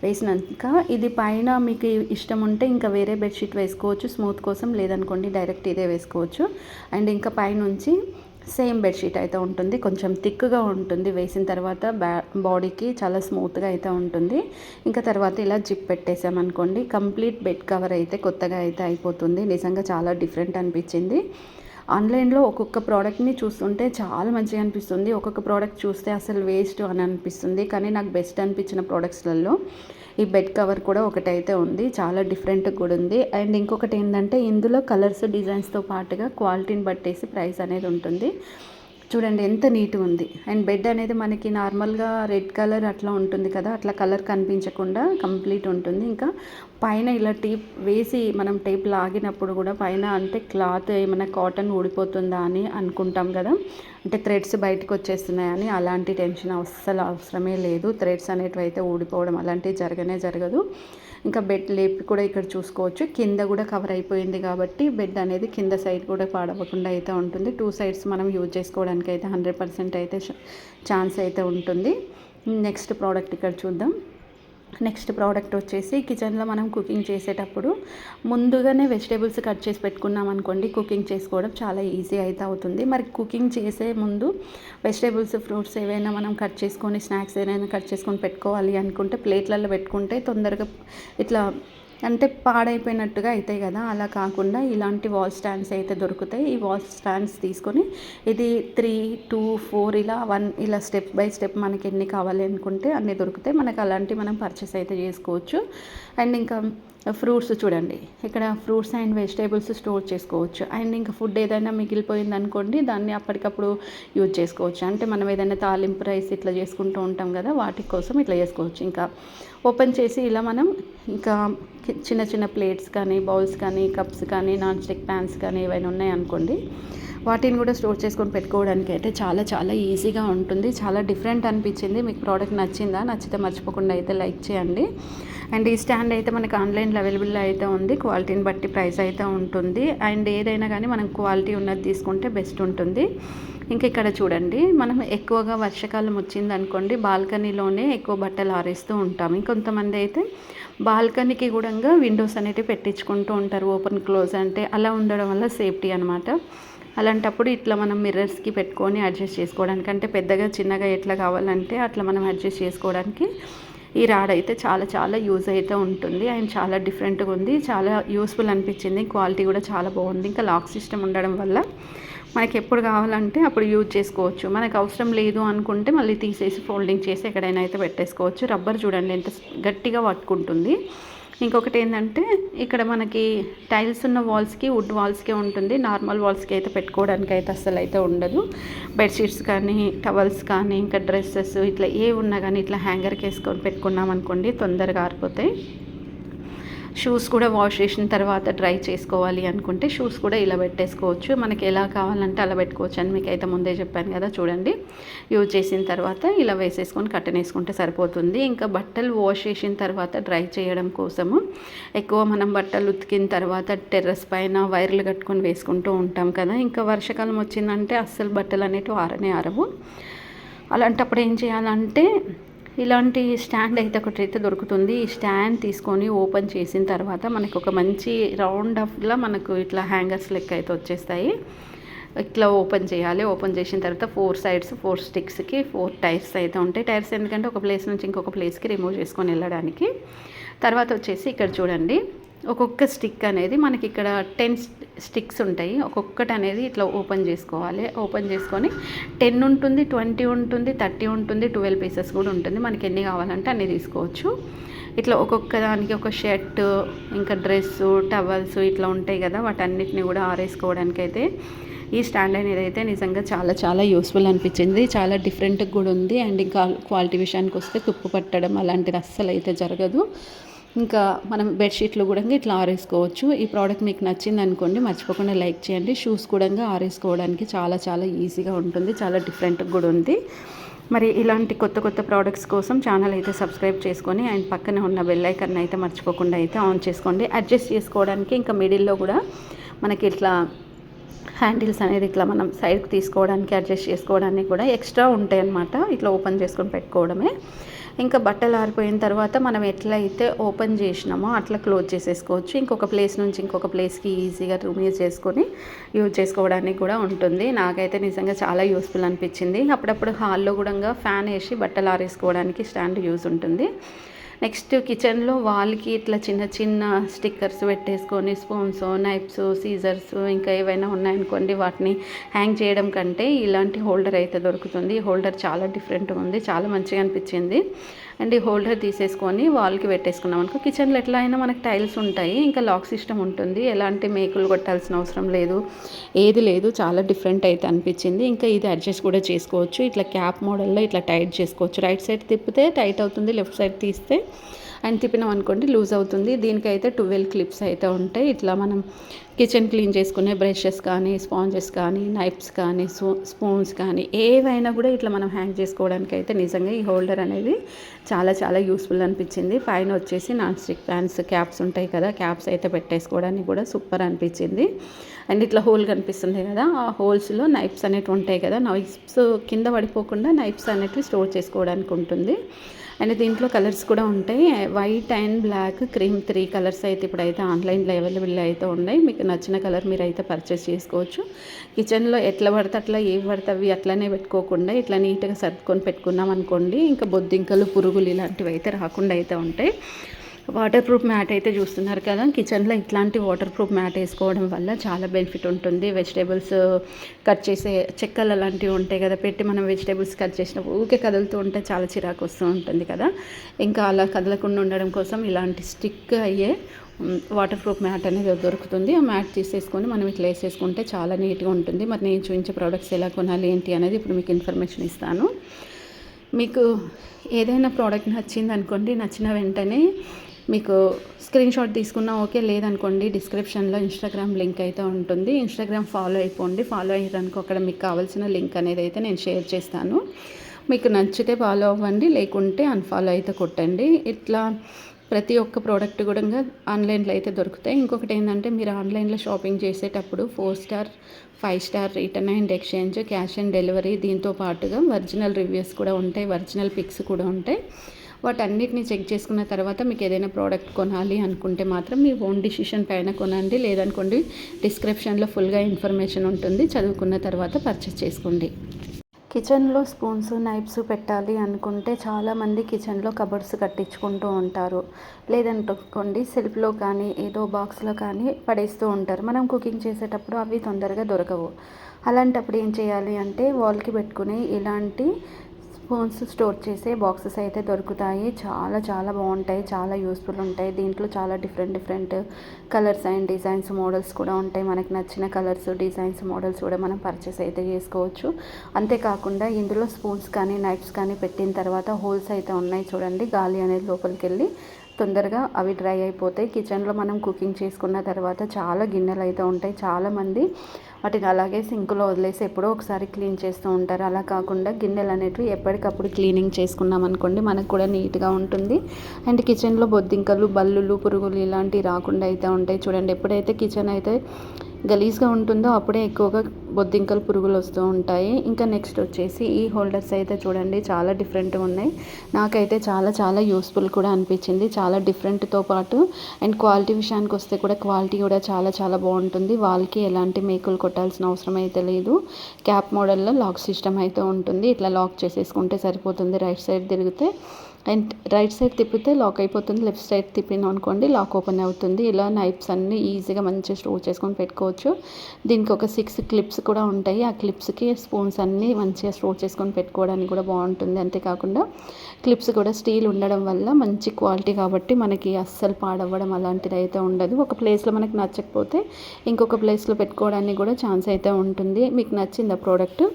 వేసినాక ఇది పైన మీకు ఇష్టం ఉంటే ఇంకా వేరే బెడ్షీట్ వేసుకోవచ్చు స్మూత్ కోసం, లేదనుకోండి డైరెక్ట్ ఇదే వేసుకోవచ్చు. అండ్ ఇంకా పైనుంచి సేమ్ బెడ్షీట్ అయితే ఉంటుంది, కొంచెం థిక్గా ఉంటుంది. వేసిన తర్వాత బాడీకి చాలా స్మూత్గా అయితే ఉంటుంది. ఇంకా తర్వాత ఇలా జిప్ పెట్టేసామనుకోండి, కంప్లీట్ బెడ్ కవర్ అయితే కొత్తగా అయితే అయిపోతుంది. నిజంగా చాలా డిఫరెంట్ అనిపించింది. ఆన్లైన్లో ఒక్కొక్క ప్రోడక్ట్ని చూస్తుంటే చాలా మంచిగా అనిపిస్తుంది, ఒక్కొక్క ప్రోడక్ట్ చూస్తే అసలు వేస్ట్ అని అనిపిస్తుంది. కానీ నాకు బెస్ట్ అనిపించిన ప్రోడక్ట్స్లలో ఈ బెడ్ కవర్ కూడా ఒకటైతే ఉంది, చాలా డిఫరెంట్గా కూడా ఉంది. అండ్ ఇంకొకటి ఏంటంటే ఇందులో కలర్స్, డిజైన్స్తో పాటుగా క్వాలిటీని బట్టేసి ప్రైస్ అనేది ఉంటుంది. చూడండి ఎంత నీట్గా ఉంది. అండ్ బెడ్ అనేది మనకి నార్మల్గా రెడ్ కలర్ అట్లా ఉంటుంది కదా, అట్లా కలర్ కనిపించకుండా కంప్లీట్ ఉంటుంది. ఇంకా పైన ఇలా టేప్ వేసి మనం టేప్ లాగినప్పుడు కూడా పైన అంటే క్లాత్ ఏమైనా కాటన్ ఊడిపోతుందా అని అనుకుంటాం కదా, అంటే థ్రెడ్స్ బయటకు వచ్చేస్తున్నాయని. అలాంటి టెన్షన్ అస్సలు అవసరమే లేదు. థ్రెడ్స్ అనేటివి అయితే ఊడిపోవడం అలాంటివి జరగదు. ఇంకా బెడ్ లేపి కూడా ఇక్కడ చూసుకోవచ్చు, కింద కూడా కవర్ అయిపోయింది కాబట్టి బెడ్ అనేది కింద సైడ్ కూడా పాడవకుండా అయితే ఉంటుంది. 2 సైడ్స్ మనం యూజ్ చేసుకోవడానికి అయితే 100% అయితే ఛాన్స్ అయితే ఉంటుంది. నెక్స్ట్ ప్రోడక్ట్ ఇక్కడ చూద్దాం. నెక్స్ట్ ప్రోడక్ట్ వచ్చేసి కిచెన్లో మనం కుకింగ్ చేసేటప్పుడు ముందుగానే వెజిటేబుల్స్ కట్ చేసి పెట్టుకున్నాం అనుకోండి, కుకింగ్ చేసుకోవడం చాలా ఈజీ అయితే అవుతుంది. మరి కుకింగ్ చేసే ముందు వెజిటేబుల్స్, ఫ్రూట్స్ ఏవైనా మనం కట్ చేసుకొని, స్నాక్స్ ఏదైనా కట్ చేసుకొని పెట్టుకోవాలి అనుకుంటే ప్లేట్లలో పెట్టుకుంటే తొందరగా ఇట్లా అంటే పాడైపోయినట్టుగా అవుతాయి కదా, అలా కాకుండా ఇలాంటి వాల్ స్టాండ్స్ అయితే దొరుకుతాయి. ఈ వాల్ స్టాండ్స్ తీసుకొని ఇది 3, 2, 4 ఇలా 1 ఇలా స్టెప్ బై స్టెప్ మనకి ఎన్ని కావాలి అనుకుంటే అన్నీ దొరుకుతాయి. మనకు అలాంటివి మనం పర్చేస్ అయితే చేసుకోవచ్చు. అండ్ ఇంకా ఫ్రూట్స్ చూడండి, ఇక్కడ ఫ్రూట్స్ అండ్ వెజిటేబుల్స్ స్టోర్ చేసుకోవచ్చు. అండ్ ఇంకా ఫుడ్ ఏదైనా మిగిలిపోయింది అనుకోండి, దాన్ని అప్పటికప్పుడు యూజ్ చేసుకోవచ్చు. అంటే మనం ఏదైనా తాలింపు రైస్ ఇట్లా చేసుకుంటూ ఉంటాం కదా, వాటి కోసం ఇట్లా చేసుకోవచ్చు. ఇంకా ఓపెన్ చేసి ఇలా మనం ఇంకా చిన్న ప్లేట్స్ కానీ, బౌల్స్ కానీ, కప్స్ కానీ, నాన్ స్టిక్ ప్యాన్స్ కానీ ఏవైనా ఉన్నాయనుకోండి, వాటిని కూడా స్టోర్ చేసుకొని పెట్టుకోవడానికి అయితే చాలా ఈజీగా ఉంటుంది. చాలా డిఫరెంట్ అనిపించింది. మీకు ప్రోడక్ట్ నచ్చిందా? నచ్చితే మర్చిపోకుండా అయితే లైక్ చేయండి. అండ్ ఈ స్టాండ్ అయితే మనకు ఆన్లైన్లో అవైలబుల్ అయితే ఉంది, క్వాలిటీని బట్టి ప్రైస్ అయితే ఉంటుంది. అండ్ ఏదైనా కానీ మనం క్వాలిటీ ఉన్నది తీసుకుంటే బెస్ట్ ఉంటుంది. ఇంకా ఇక్కడ చూడండి, మనం ఎక్కువగా వర్షాకాలం వచ్చింది అనుకోండి, బాల్కనీలోనే ఎక్కువ బట్టలు ఆరేస్తూ ఉంటాం. ఇంకొంతమంది అయితే బాల్కనీకి కూడా విండోస్ అనేవి పెట్టించుకుంటూ ఉంటారు, ఓపెన్ క్లోజ్ అంటే. అలా ఉండడం వల్ల సేఫ్టీ అనమాట. అలాంటప్పుడు ఇట్లా మనం మిర్రర్స్కి పెట్టుకొని అడ్జస్ట్ చేసుకోవడానికి, అంటే పెద్దగా చిన్నగా ఎట్లా కావాలంటే అట్లా మనం అడ్జస్ట్ చేసుకోవడానికి ఈ రాడ్ అయితే చాలా యూజ్ అయితే ఉంటుంది. అండ్ చాలా డిఫరెంట్గా ఉంది, చాలా యూస్ఫుల్ అనిపించింది. క్వాలిటీ కూడా చాలా బాగుంది. ఇంకా లాక్ సిస్టమ్ ఉండడం వల్ల మనకి ఎప్పుడు కావాలంటే అప్పుడు యూజ్ చేసుకోవచ్చు. మనకు అవసరం లేదు అనుకుంటే మళ్ళీ తీసేసి ఫోల్డింగ్ చేసి ఎక్కడైనా అయితే పెట్టేసుకోవచ్చు. రబ్బర్ చూడండి ఎంత గట్టిగా పట్టుకుంటుంది. ఇంకొకటి ఏంటంటే ఇక్కడ మనకి టైల్స్ ఉన్న వాల్స్కి, వుడ్ వాల్స్కే ఉంటుంది, నార్మల్ వాల్స్కి అయితే పెట్టుకోవడానికి అయితే అస్సలు అయితే ఉండదు. బెడ్షీట్స్ కానీ, టవల్స్ కానీ, ఇంకా డ్రెస్సెస్ ఇట్లా ఏ ఉన్నా కానీ ఇట్లా హ్యాంగర్కి వేసుకొని పెట్టుకున్నాం అనుకోండి, తొందరగా ఆరిపోతాయి. షూస్ కూడా వాష్ చేసిన తర్వాత డ్రై చేసుకోవాలి అనుకుంటే షూస్ కూడా ఇలా పెట్టేసుకోవచ్చు. మనకి ఎలా కావాలంటే అలా పెట్టుకోవచ్చు అని మీకు అయితే ముందే చెప్పాను కదా. చూడండి, యూజ్ చేసిన తర్వాత ఇలా వేసేసుకొని కట్టెన్ వేసుకుంటే సరిపోతుంది. ఇంకా బట్టలు వాష్ చేసిన తర్వాత డ్రై చేయడం కోసము ఎక్కువ మనం బట్టలు ఉతికిన తర్వాత టెర్రస్ పైన వైర్లు కట్టుకొని వేసుకుంటూ ఉంటాం కదా. ఇంకా వర్షాకాలం వచ్చిందంటే అస్సలు బట్టలు అనేటివి ఆరవు. అలాంటప్పుడు ఏం చేయాలంటే ఇలాంటి స్టాండ్ అయితే ఒకటైతే దొరుకుతుంది. ఈ స్టాండ్ తీసుకొని ఓపెన్ చేసిన తర్వాత మనకు ఒక మంచి రౌండ్ ఆఫ్లా మనకు ఇట్లా హ్యాంగర్స్ లెక్క అయితే వచ్చేస్తాయి. ఇట్లా ఓపెన్ చేయాలి. ఓపెన్ చేసిన తర్వాత 4 సైడ్స్ 4 స్టిక్స్కి 4 టైర్స్ అయితే ఉంటాయి. టైర్స్ ఎందుకంటే ఒక ప్లేస్ నుంచి ఇంకొక ప్లేస్కి రిమూవ్ చేసుకొని వెళ్ళడానికి. తర్వాత వచ్చేసి ఇక్కడ చూడండి, ఒక్కొక్క స్టిక్ అనేది మనకి ఇక్కడ 10 స్టిక్స్ ఉంటాయి. ఒక్కొక్కటి అనేది ఇట్లా ఓపెన్ చేసుకోవాలి. ఓపెన్ చేసుకొని 10 ఉంటుంది, 20 ఉంటుంది, 30 ఉంటుంది, 12 పీసెస్ కూడా ఉంటుంది. మనకి ఎన్ని కావాలంటే అన్ని తీసుకోవచ్చు. ఇట్లా ఒక్కొక్క దానికి ఒక షర్ట్, ఇంకా డ్రెస్సు, టవల్స్ ఇట్లా ఉంటాయి కదా, వాటన్నిటిని కూడా ఆరేసుకోవడానికి అయితే ఈ స్టాండ్ అనేది అయితే నిజంగా చాలా చాలా యూస్ఫుల్ అనిపించింది. చాలా డిఫరెంట్గా కూడా ఉంది. అండ్ ఇంకా క్వాలిటీ విషయానికి వస్తే తుప్పు పట్టడం అలాంటిది అస్సలు అయితే జరగదు. ఇంకా మనం బెడ్షీట్లు కూడా ఇట్లా ఆరేసుకోవచ్చు. ఈ ప్రోడక్ట్ మీకు నచ్చింది అనుకోండి, మర్చిపోకుండా లైక్ చేయండి. షూస్ కూడా ఆరేసుకోవడానికి చాలా చాలా ఈజీగా ఉంటుంది. చాలా డిఫరెంట్గా కూడా ఉంది. మరి ఇలాంటి కొత్త కొత్త ప్రోడక్ట్స్ కోసం ఛానల్ అయితే సబ్స్క్రైబ్ చేసుకొని అండ్ పక్కనే ఉన్న బెల్ ఐకాన్ అయితే మర్చిపోకుండా అయితే ఆన్ చేసుకోండి. అడ్జస్ట్ చేసుకోవడానికి ఇంకా మిడిల్లో కూడా మనకి ఇట్లా హ్యాండిల్స్ అనేది ఇట్లా మనం సైడ్కి తీసుకోవడానికి అడ్జస్ట్ చేసుకోవడానికి కూడా ఎక్స్ట్రా ఉంటాయి అన్నమాట. ఇట్లా ఓపెన్ చేసుకొని పెట్టుకోవడమే. ఇంకా బట్టలు ఆరిపోయిన తర్వాత మనం ఎట్లయితే ఓపెన్ చేసినామో అట్లా క్లోజ్ చేసేసుకోవచ్చు. ఇంకొక ప్లేస్ నుంచి ఇంకొక ప్లేస్కి ఈజీగా యూజ్ చేసుకొని యూజ్ చేసుకోవడానికి కూడా ఉంటుంది. నాకైతే నిజంగా చాలా యూస్ఫుల్ అనిపించింది. అప్పుడప్పుడు హాల్లో కూడా ఫ్యాన్ వేసి బట్టలు ఆరేసుకోవడానికి స్టాండ్ యూజ్ ఉంటుంది. నెక్స్ట్ కిచెన్లో వాల్కి ఇట్లా చిన్న చిన్న స్టిక్కర్స్ పెట్టేసుకొని స్పూన్స్, నైఫ్స్, సీజర్స్ ఇంకా ఏవైనా ఉన్నాయనుకోండి, వాటిని హ్యాంగ్ చేయడం కంటే ఇలాంటి హోల్డర్ అయితే దొరుకుతుంది. ఈ హోల్డర్ చాలా డిఫరెంట్గా ఉంది, చాలా మంచిగా అనిపించింది. అండ్ ఈ హోల్డర్ తీసేసుకొని వాల్కి పెట్టేసుకున్నాం అనుకో, కిచెన్లో ఎట్లా అయినా మనకి టైల్స్ ఉంటాయి, ఇంకా లాక్ సిస్టమ్ ఉంటుంది, ఎలాంటి మేకులు కొట్టాల్సిన అవసరం లేదు, ఏది లేదు. చాలా డిఫరెంట్ అయితే అనిపించింది. ఇంకా ఇది అడ్జస్ట్ కూడా చేసుకోవచ్చు. ఇట్లా క్యాప్ మోడల్లో ఇట్లా టైట్ చేసుకోవచ్చు. రైట్ సైడ్ తిప్పితే టైట్ అవుతుంది, లెఫ్ట్ సైడ్ తీస్తే అండ్ తిప్పినాం అనుకోండి లూజ్ అవుతుంది. దీనికైతే 12 క్లిప్స్ అయితే ఉంటాయి. ఇట్లా మనం కిచెన్ క్లీన్ చేసుకునే బ్రషెస్ కానీ, స్పాంజెస్ కానీ, నైఫ్స్ కానీ, స్పూన్స్ కానీ ఏవైనా కూడా ఇట్లా మనం హ్యాంగ్ చేసుకోవడానికి అయితే నిజంగా ఈ హోల్డర్ అనేది చాలా చాలా యూస్ఫుల్ అనిపించింది. పైన వచ్చేసి నాన్ స్టిక్ ప్యాన్స్ క్యాప్స్ ఉంటాయి కదా, క్యాప్స్ అయితే పెట్టేసుకోవడానికి కూడా సూపర్ అనిపించింది. అండ్ ఇట్లా హోల్ కనిపిస్తుంది కదా, ఆ హోల్స్లో నైఫ్స్ అనేవి ఉంటాయి కదా, నైఫ్స్ కింద పడిపోకుండా నైఫ్స్ అనేవి స్టోర్ చేసుకోవడానికి ఉంటుంది. అండ్ దీంట్లో కలర్స్ కూడా ఉంటాయి. White and black, cream 3 colours అయితే ఇప్పుడైతే ఆన్లైన్లో అవైలబుల్ అయితే ఉన్నాయి. మీకు నచ్చిన కలర్ మీరు అయితే పర్చేస్ చేసుకోవచ్చు. కిచెన్లో ఎట్లా పడితే అట్లా ఏవి పడితే అవి అట్లనే పెట్టుకోకుండా ఇట్లా నీట్గా సర్దుకొని పెట్టుకున్నాం అనుకోండి, ఇంకా బొద్దింకలు, పురుగులు ఇలాంటివి అయితే రాకుండా అయితే ఉంటాయి. వాటర్ ప్రూఫ్ మ్యాట్ అయితే చూస్తున్నారు కదా, కిచెన్లో ఇట్లాంటి వాటర్ ప్రూఫ్ మ్యాట్ వేసుకోవడం వల్ల చాలా బెనిఫిట్ ఉంటుంది. వెజిటేబుల్స్ కట్ చేసే చెక్కలు అలాంటివి ఉంటాయి కదా, పెట్టి మనం వెజిటేబుల్స్ కట్ చేసినప్పుడు ఊరికే కదులుతూ ఉంటే చాలా చిరాకు వస్తూ ఉంటుంది కదా, ఇంకా అలా కదలకుండా ఉండడం కోసం ఇలాంటి స్టిక్ అయ్యే వాటర్ ప్రూఫ్ మ్యాట్ అనేది దొరుకుతుంది. ఆ మ్యాట్ తీసేసుకొని మనం ఇట్లా వేసేసుకుంటే చాలా నీట్గా ఉంటుంది. మరి నేను చూపించే ప్రోడక్ట్స్ ఎలా కొనాలి ఏంటి అనేది ఇప్పుడు మీకు ఇన్ఫర్మేషన్ ఇస్తాను. మీకు ఏదైనా ప్రోడక్ట్ నచ్చింది అనుకోండి, నచ్చిన వెంటనే మీకు స్క్రీన్ షాట్ తీసుకున్నా ఓకే, లేదనుకోండి డిస్క్రిప్షన్లో ఇన్స్టాగ్రామ్ లింక్ అయితే ఉంటుంది. ఇన్స్టాగ్రామ్ ఫాలో అయిపోండి. ఫాలో అయ్యారనుకో అక్కడ మీకు కావాల్సిన లింక్ అనేది అయితే నేను షేర్ చేస్తాను. మీకు నచ్చితే ఫాలో అవ్వండి, లేకుంటే అన్ఫాలో అయితే కొట్టండి. ఇట్లా ప్రతి ఒక్క ప్రోడక్ట్ కూడా ఆన్లైన్లో అయితే దొరుకుతాయి. ఇంకొకటి ఏంటంటే మీరు ఆన్లైన్లో షాపింగ్ చేసేటప్పుడు 4 star 5 star return and exchange, cash on delivery, దీంతో పాటుగా ఒరిజినల్ రివ్యూస్ కూడా ఉంటాయి, ఒరిజినల్ పిక్స్ కూడా ఉంటాయి. వాటన్నిటిని చెక్ చేసుకున్న తర్వాత మీకు ఏదైనా ప్రోడక్ట్ కొనాలి అనుకుంటే మాత్రం మీ ఓన్ డిసిషన్ పైన కొనండి. లేదనుకోండి డిస్క్రిప్షన్లో ఫుల్గా ఇన్ఫర్మేషన్ ఉంటుంది, చదువుకున్న తర్వాత పర్చేస్ చేసుకోండి. కిచెన్లో స్పూన్స్, నైఫ్స్ పెట్టాలి అనుకుంటే చాలామంది కిచెన్లో కబర్డ్స్ కట్టించుకుంటూ ఉంటారు. లేదనుకోండి సెల్ఫ్లో కానీ ఏదో బాక్స్లో కానీ పడేస్తూ ఉంటారు. మనం కుకింగ్ చేసేటప్పుడు అవి తొందరగా దొరకవు. అలాంటప్పుడు ఏం చేయాలి అంటే వాల్కి పెట్టుకుని ఇలాంటి స్పూన్స్ స్టోర్ చేసే బాక్సెస్ అయితే దొరుకుతాయి. చాలా చాలా బాగుంటాయి, చాలా యూస్ఫుల్ ఉంటాయి. దీంట్లో చాలా different colours and designs, models కూడా ఉంటాయి. మనకు నచ్చిన కలర్స్, డిజైన్స్, మోడల్స్ కూడా మనం పర్చేస్ అయితే చేసుకోవచ్చు. అంతేకాకుండా ఇందులో స్పూన్స్ కానీ నైఫ్స్ కానీ పెట్టిన తర్వాత హోల్స్ అయితే ఉన్నాయి చూడండి, గాలి అనేది లోపలికి వెళ్ళి తొందరగా అవి డ్రై అయిపోతాయి. కిచెన్లో మనం కుకింగ్ చేసుకున్న తర్వాత చాలా గిన్నెలు అయితే ఉంటాయి. చాలామంది వాటిని అలాగే సింకులో వదిలేసి ఎప్పుడో ఒకసారి క్లీన్ చేస్తూ ఉంటారు. అలా కాకుండా గిన్నెలు అనేటివి ఎప్పటికప్పుడు క్లీనింగ్ చేసుకున్నాం అనుకోండి మనకు కూడా నీట్గా ఉంటుంది. అండ్ కిచెన్లో బొద్దింకలు, బల్లులు, పురుగులు ఇలాంటివి రాకుండా అయితే ఉంటాయి. చూడండి, ఎప్పుడైతే కిచెన్ అయితే గలీజ్గా ఉంటుందో అప్పుడే ఎక్కువగా బొద్దింకలు, పురుగులు వస్తూ ఉంటాయి. ఇంకా నెక్స్ట్ వచ్చేసి ఈ హోల్డర్స్ అయితే చూడండి చాలా డిఫరెంట్గా ఉన్నాయి. నాకైతే చాలా చాలా యూస్ఫుల్ కూడా అనిపించింది. చాలా డిఫరెంట్తో పాటు అండ్ క్వాలిటీ విషయానికి వస్తే కూడా క్వాలిటీ కూడా చాలా చాలా బాగుంటుంది. వాళ్ళకి ఎలాంటి మేకులు కొట్టాల్సిన అవసరం అయితే లేదు. క్యాప్ మోడల్లో లాక్ సిస్టమ్ అయితే ఉంటుంది. ఇట్లా లాక్ చేసేసుకుంటే సరిపోతుంది. రైట్ సైడ్ తిరిగితే అండ్ రైట్ సైడ్ తిప్పితే లాక్ అయిపోతుంది, లెఫ్ట్ సైడ్ తిప్పినాం అనుకోండి లాక్ ఓపెన్ అవుతుంది. ఇలా నైఫ్స్ అన్నీ ఈజీగా మంచిగా స్టోర్ చేసుకొని పెట్టుకోవచ్చు. దీనికి ఒక 6 క్లిప్స్ కూడా ఉంటాయి. ఆ క్లిప్స్కి స్పూన్స్ అన్నీ మంచిగా స్టోర్ చేసుకొని పెట్టుకోవడానికి కూడా బాగుంటుంది. అంతేకాకుండా క్లిప్స్ కూడా స్టీల్ ఉండడం వల్ల మంచి క్వాలిటీ కాబట్టి మనకి అస్సలు పాడవ్వడం అలాంటిది అయితే ఉండదు. ఒక ప్లేస్లో మనకి నచ్చకపోతే ఇంకొక ప్లేస్లో పెట్టుకోవడానికి కూడా ఛాన్స్ అయితే ఉంటుంది. మీకు నచ్చిందా ప్రోడక్ట్?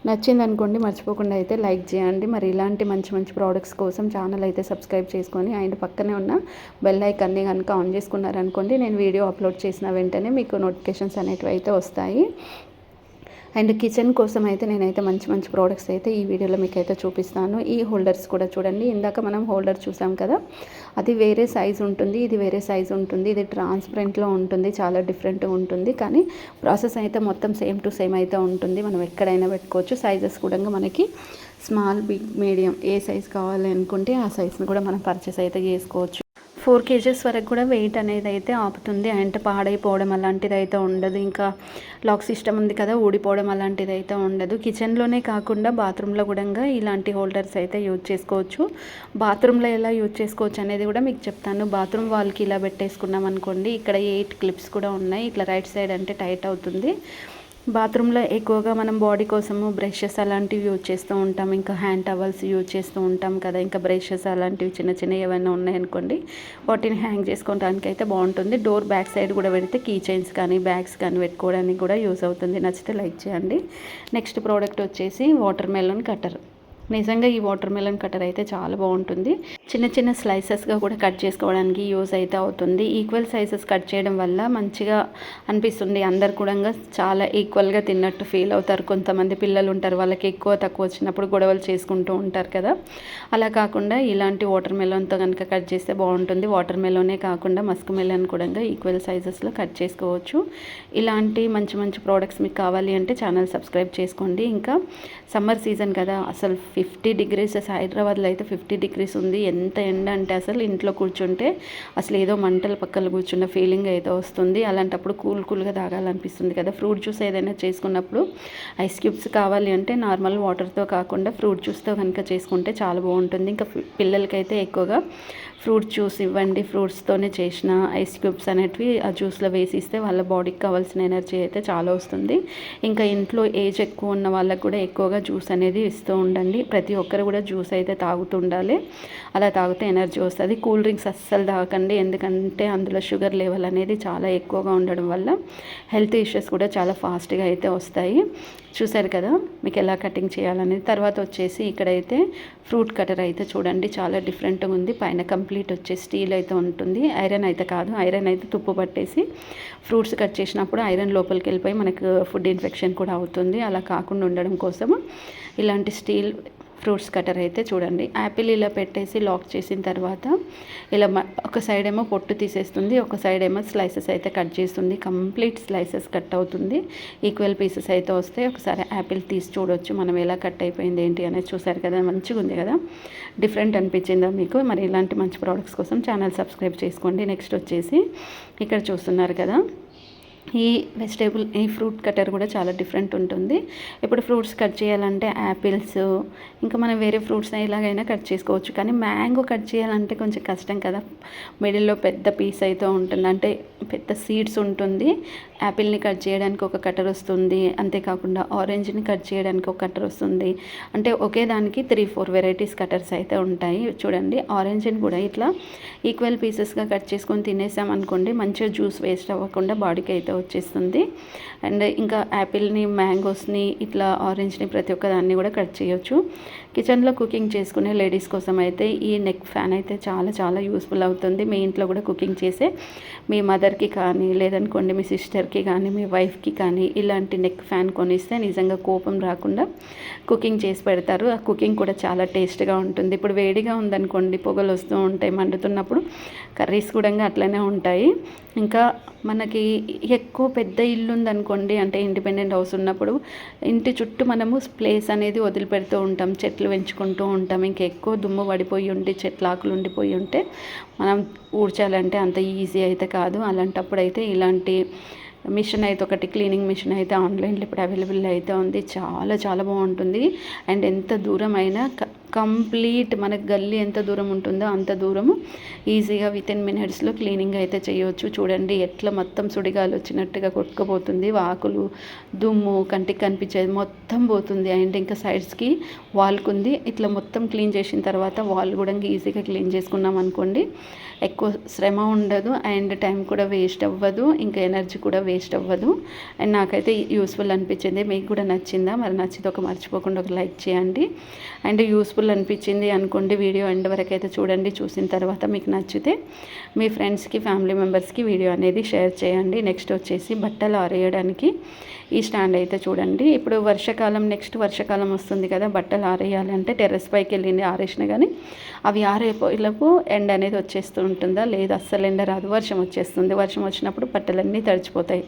నచ్చిందనుకోండి మర్చిపోకుండా అయితే లైక్ చేయండి. మరి ఇలాంటి మంచి మంచి ప్రోడక్ట్స్ కోసం ఛానల్ అయితే సబ్స్క్రైబ్ చేసుకొని అండ్ పక్కనే ఉన్న బెల్ ఐకాన్ని కనుక ఆన్ చేసుకున్నారనుకోండి, నేను వీడియో అప్లోడ్ చేసిన వెంటనే మీకు నోటిఫికేషన్స్ అనేటివి అయితే వస్తాయి. అండ్ కిచెన్ కోసం అయితే నేనైతే మంచి మంచి ప్రోడక్ట్స్ అయితే ఈ వీడియోలో మీకు అయితే చూపిస్తాను. ఈ హోల్డర్స్ కూడా చూడండి. ఇందాక మనం హోల్డర్ చూసాం కదా, అది వేరే సైజు ఉంటుంది, ఇది వేరే సైజు ఉంటుంది. ఇది ట్రాన్స్పరెంట్లో ఉంటుంది, చాలా డిఫరెంట్గా ఉంటుంది. కానీ ప్రాసెస్ అయితే మొత్తం సేమ్ టు సేమ్ అయితే ఉంటుంది. మనం ఎక్కడైనా పెట్టుకోవచ్చు. సైజెస్ కూడా మనకి స్మాల్, బిగ్, మీడియం ఏ సైజ్ కావాలి అనుకుంటే ఆ సైజ్ని కూడా మనం పర్చేస్ అయితే చేసుకోవచ్చు. 4 kgs వరకు కూడా వెయిట్ అనేది అయితే ఆపుతుంది. అంటే పాడైపోవడం అలాంటిది అయితే ఉండదు. ఇంకా లాక్ సిస్టమ్ ఉంది కదా, ఊడిపోవడం అలాంటిది అయితే ఉండదు. కిచెన్లోనే కాకుండా బాత్రూంలో కూడా ఇలాంటి హోల్డర్స్ అయితే యూజ్ చేసుకోవచ్చు. బాత్రూంలో ఎలా యూజ్ చేసుకోవచ్చు అనేది కూడా మీకు చెప్తాను. బాత్రూమ్ వాల్కి ఇలా పెట్టేసుకున్నాం అనుకోండి, ఇక్కడ 8 క్లిప్స్ కూడా ఉన్నాయి. ఇట్లా రైట్ సైడ్ అంటే టైట్ అవుతుంది. బాత్రూంలో ఎక్కువగా మనం బాడీ కోసము బ్రషెస్ అలాంటివి యూజ్ చేస్తూ ఉంటాం. ఇంకా హ్యాండ్ టవల్స్ యూజ్ చేస్తూ ఉంటాం కదా. ఇంకా బ్రషెస్ అలాంటివి చిన్న చిన్నవి ఏమైనా ఉన్నాయనుకోండి, వాటిని హ్యాంగ్ చేసుకోవడానికి అయితే బాగుంటుంది. డోర్ బ్యాక్ సైడ్ కూడా పెడితే కీ చైన్స్ కానీ బ్యాగ్స్ కానీ పెట్టుకోవడానికి కూడా యూజ్ అవుతుంది. నచ్చితే లైక్ చేయండి. నెక్స్ట్ ప్రోడక్ట్ వచ్చేసి వాటర్ మెలన్ కటర్. నిజంగా ఈ వాటర్ మెలన్ కటర్ అయితే చాలా బాగుంటుంది. చిన్న చిన్న స్లైసెస్గా కూడా కట్ చేసుకోవడానికి యూజ్ అయితే అవుతుంది. ఈక్వల్ సైజెస్ కట్ చేయడం వల్ల మంచిగా అనిపిస్తుంది. అందరు కూడా చాలా ఈక్వల్గా తిన్నట్టు ఫీల్ అవుతారు. కొంతమంది పిల్లలు ఉంటారు, వాళ్ళకి ఎక్కువ తక్కువ వచ్చినప్పుడు గొడవలు చేసుకుంటూ ఉంటారు కదా. అలా కాకుండా ఇలాంటి వాటర్ మెలన్తో కనుక కట్ చేస్తే బాగుంటుంది. వాటర్ మెలనే కాకుండా మస్క్ మెలన్ కూడా ఈక్వల్ సైజెస్లో కట్ చేసుకోవచ్చు. ఇలాంటి మంచి మంచి ప్రోడక్ట్స్ మీకు కావాలి అంటే ఛానల్ సబ్స్క్రైబ్ చేసుకోండి. ఇంకా సమ్మర్ సీజన్ కదా, అసలు 50 degrees, హైదరాబాద్లో అయితే 50 degrees ఉంది. ఎంత ఎండ అంటే అసలు ఇంట్లో కూర్చుంటే అసలు ఏదో మంటల పక్కన కూర్చున్న ఫీలింగ్ అయితే వస్తుంది. అలాంటప్పుడు కూల్గా తాగాలనిపిస్తుంది కదా. ఫ్రూట్ జ్యూస్ ఏదైనా చేసుకున్నప్పుడు ఐస్ క్యూబ్స్ కావాలి అంటే నార్మల్ వాటర్తో కాకుండా ఫ్రూట్ జ్యూస్తో కనుక చేసుకుంటే చాలా బాగుంటుంది. ఇంకా పిల్లలకైతే ఎక్కువగా ఫ్రూట్ జ్యూస్ ఇవ్వండి. ఫ్రూట్స్తోనే చేసిన ఐస్ క్యూబ్స్ అనేటివి ఆ జ్యూస్లో వేసిస్తే వాళ్ళ బాడీకి కావాల్సిన ఎనర్జీ అయితే చాలా వస్తుంది. ఇంకా ఇంట్లో ఏజ్ ఎక్కువ ఉన్న వాళ్ళకు కూడా ఎక్కువగా జ్యూస్ అనేది ఇస్తూ ఉండండి. ప్రతి ఒక్కరు కూడా జ్యూస్ అయితే తాగుతూ ఉండాలి. అలా తాగితే ఎనర్జీ వస్తుంది. కూల్ డ్రింక్స్ అస్సలు తాగకండి, ఎందుకంటే అందులో షుగర్ లెవెల్ అనేది చాలా ఎక్కువగా ఉండడం వల్ల హెల్త్ ఇష్యూస్ కూడా చాలా ఫాస్ట్గా అయితే వస్తాయి. చూసారు కదా మీకు ఎలా కటింగ్ చేయాలనేది. తర్వాత వచ్చేసి ఇక్కడైతే ఫ్రూట్ కటర్ అయితే చూడండి, చాలా డిఫరెంట్గా ఉంది. పైన కంప్లీట్ వచ్చే స్టీల్ అయితే ఉంటుంది. ఐరన్ అయితే కాదు, ఐరన్ అయితే తుప్పు పట్టేసి ఫ్రూట్స్ కట్ చేసినప్పుడు ఐరన్ లోపలికి వెళ్ళిపోయి మనకు ఫుడ్ ఇన్ఫెక్షన్ కూడా అవుతుంది. అలా కాకుండా ఉండడం కోసం ఇలాంటి స్టీల్ ఫ్రూట్స్ కటర్ అయితే చూడండి. యాపిల్ ఇలా పెట్టేసి లాక్ చేసిన తర్వాత ఇలా ఒక సైడ్ ఏమో పొట్టు తీసేస్తుంది, ఒక సైడ్ ఏమో స్లైసెస్ అయితే కట్ చేస్తుంది. కంప్లీట్ స్లైసెస్ కట్ అవుతుంది. ఈక్వల్ పీసెస్ అయితే వస్తాయి. ఒకసారి యాపిల్ తీసి చూడవచ్చు మనం ఎలా కట్ అయిపోయింది ఏంటి అనేది. చూసారు కదా, మంచిగా ఉంది కదా, డిఫరెంట్ అనిపించిందా మీకు? మరి ఇలాంటి మంచి ప్రోడక్ట్స్ కోసం ఛానల్ సబ్స్క్రైబ్ చేసుకోండి. నెక్స్ట్ వచ్చేసి ఇక్కడ చూస్తున్నారు కదా, ఈ ఫ్రూట్ కటర్ కూడా చాలా డిఫరెంట్ ఉంటుంది. ఇప్పుడు ఫ్రూట్స్ కట్ చేయాలంటే యాపిల్స్, ఇంకా మనం వేరే ఫ్రూట్స్ ఎలాగైనా కట్ చేసుకోవచ్చు. కానీ మ్యాంగో కట్ చేయాలంటే కొంచెం కష్టం కదా. మిడిల్లో పెద్ద పీస్ అయితే ఉంటుంది, అంటే పెద్ద సీడ్స్ ఉంటుంది. యాపిల్ని కట్ చేయడానికి ఒక కటర్ వస్తుంది, అంతేకాకుండా ఆరెంజ్ని కట్ చేయడానికి ఒక కటర్ వస్తుంది. అంటే ఒకే దానికి 3-4 వెరైటీస్ కటర్స్ అయితే ఉంటాయి. చూడండి, ఆరెంజ్ని కూడా ఇట్లా ఈక్వల్ పీసెస్గా కట్ చేసుకొని తినేసాం అనుకోండి, మంచిగా జ్యూస్ వేస్ట్ అవ్వకుండా బాడీకి అయితే వచ్చేస్తుంది. అండ్ ఇంకా యాపిల్ని, మ్యాంగోస్ని, ఇట్లా ఆరెంజ్ని ప్రతి ఒక్క దాన్ని కూడా కట్ చేయొచ్చు. కిచెన్లో కుకింగ్ చేసుకునే లేడీస్ కోసం అయితే ఈ నెక్ ఫ్యాన్ అయితే చాలా చాలా యూస్ఫుల్ అవుతుంది. మీ ఇంట్లో కూడా కుకింగ్ చేసే మీ మదర్కి కానీ, లేదనుకోండి మీ సిస్టర్కి కానీ, మీ వైఫ్కి కానీ ఇలాంటి నెక్ ఫ్యాన్ కొనిస్తే నిజంగా కోపం రాకుండా కుకింగ్ చేసి పెడతారు. ఆ కుకింగ్ కూడా చాలా టేస్ట్గా ఉంటుంది. ఇప్పుడు వేడిగా ఉందనుకోండి, పొగలు వస్తూ ఉంటాయి, మండుతున్నప్పుడు కర్రీస్ కూడా అట్లనే ఉంటాయి. ఇంకా మనకి ఎక్కువ పెద్ద ఇల్లు ఉందనుకోండి, అంటే ఇండిపెండెంట్ హౌస్ ఉన్నప్పుడు ఇంటి చుట్టూ మనము ప్లేస్ అనేది వదిలిపెడుతూ ఉంటాం, చెట్లు పెంచుకుంటూ ఉంటాం. ఇంకా ఎక్కువ దుమ్ము పడిపోయి ఉండి చెట్లు ఆకులు ఉండిపోయి ఉంటే మనం ఊడ్చాలంటే అంత ఈజీ అయితే కాదు. అలాంటప్పుడు అయితే ఇలాంటి మిషన్ అయితే ఒకటి, క్లీనింగ్ మిషన్ అయితే ఆన్లైన్లో ఇప్పుడు అవైలబుల్ అయితే ఉంది. చాలా చాలా బాగుంటుంది. అండ్ ఎంత దూరం అయినా కంప్లీట్ మనకు గల్లీ ఎంత దూరం ఉంటుందో అంత దూరము ఈజీగా వితిన్ మినిట్స్లో క్లీనింగ్ అయితే చేయవచ్చు. చూడండి ఎట్లా మొత్తం సుడిగాలు వచ్చినట్టుగా కొట్టుకుపోతుంది. ఆకులు దుమ్ము కంటికి కనిపించేది మొత్తం పోతుంది. అండ్ ఇంకా సైడ్స్కి వాల్కి ఉంది. ఇట్లా మొత్తం క్లీన్ చేసిన తర్వాత వాల్ కూడా ఈజీగా క్లీన్ చేసుకున్నాం అనుకోండి, ఎక్కువ శ్రమ ఉండదు అండ్ టైం కూడా వేస్ట్ అవ్వదు, ఇంకా ఎనర్జీ కూడా వేస్ట్ అవ్వదు. అండ్ నాకైతే యూస్ఫుల్ అనిపించింది. మీకు కూడా నచ్చిందా? మరి నచ్చితే మర్చిపోకుండా ఒక లైక్ చేయండి. అండ్ యూస్ఫుల్ అనిపించింది అనుకోండి వీడియో ఎండ్ వరకు అయితే చూడండి. చూసిన తర్వాత మీకు నచ్చితే మీ ఫ్రెండ్స్కి ఫ్యామిలీ మెంబర్స్కి వీడియో అనేది షేర్ చేయండి. నెక్స్ట్ వచ్చేసి బట్టలు ఆరేయడానికి ఈ స్టాండ్ అయితే చూడండి. ఇప్పుడు వర్షాకాలం నెక్స్ట్ వర్షాకాలం వస్తుంది కదా, బట్టలు ఆరేయాలంటే టెర్రస్ పైకి వెళ్ళింది ఆరేసిన కానీ అవి ఆరేపోయేలోపు ఎండ అనేది వచ్చేస్తూ ఉంటుందా, లేదు అస్సలు ఎండ రాదు, వర్షం వచ్చేస్తుంది. వర్షం వచ్చినప్పుడు బట్టలన్నీ తడిచిపోతాయి.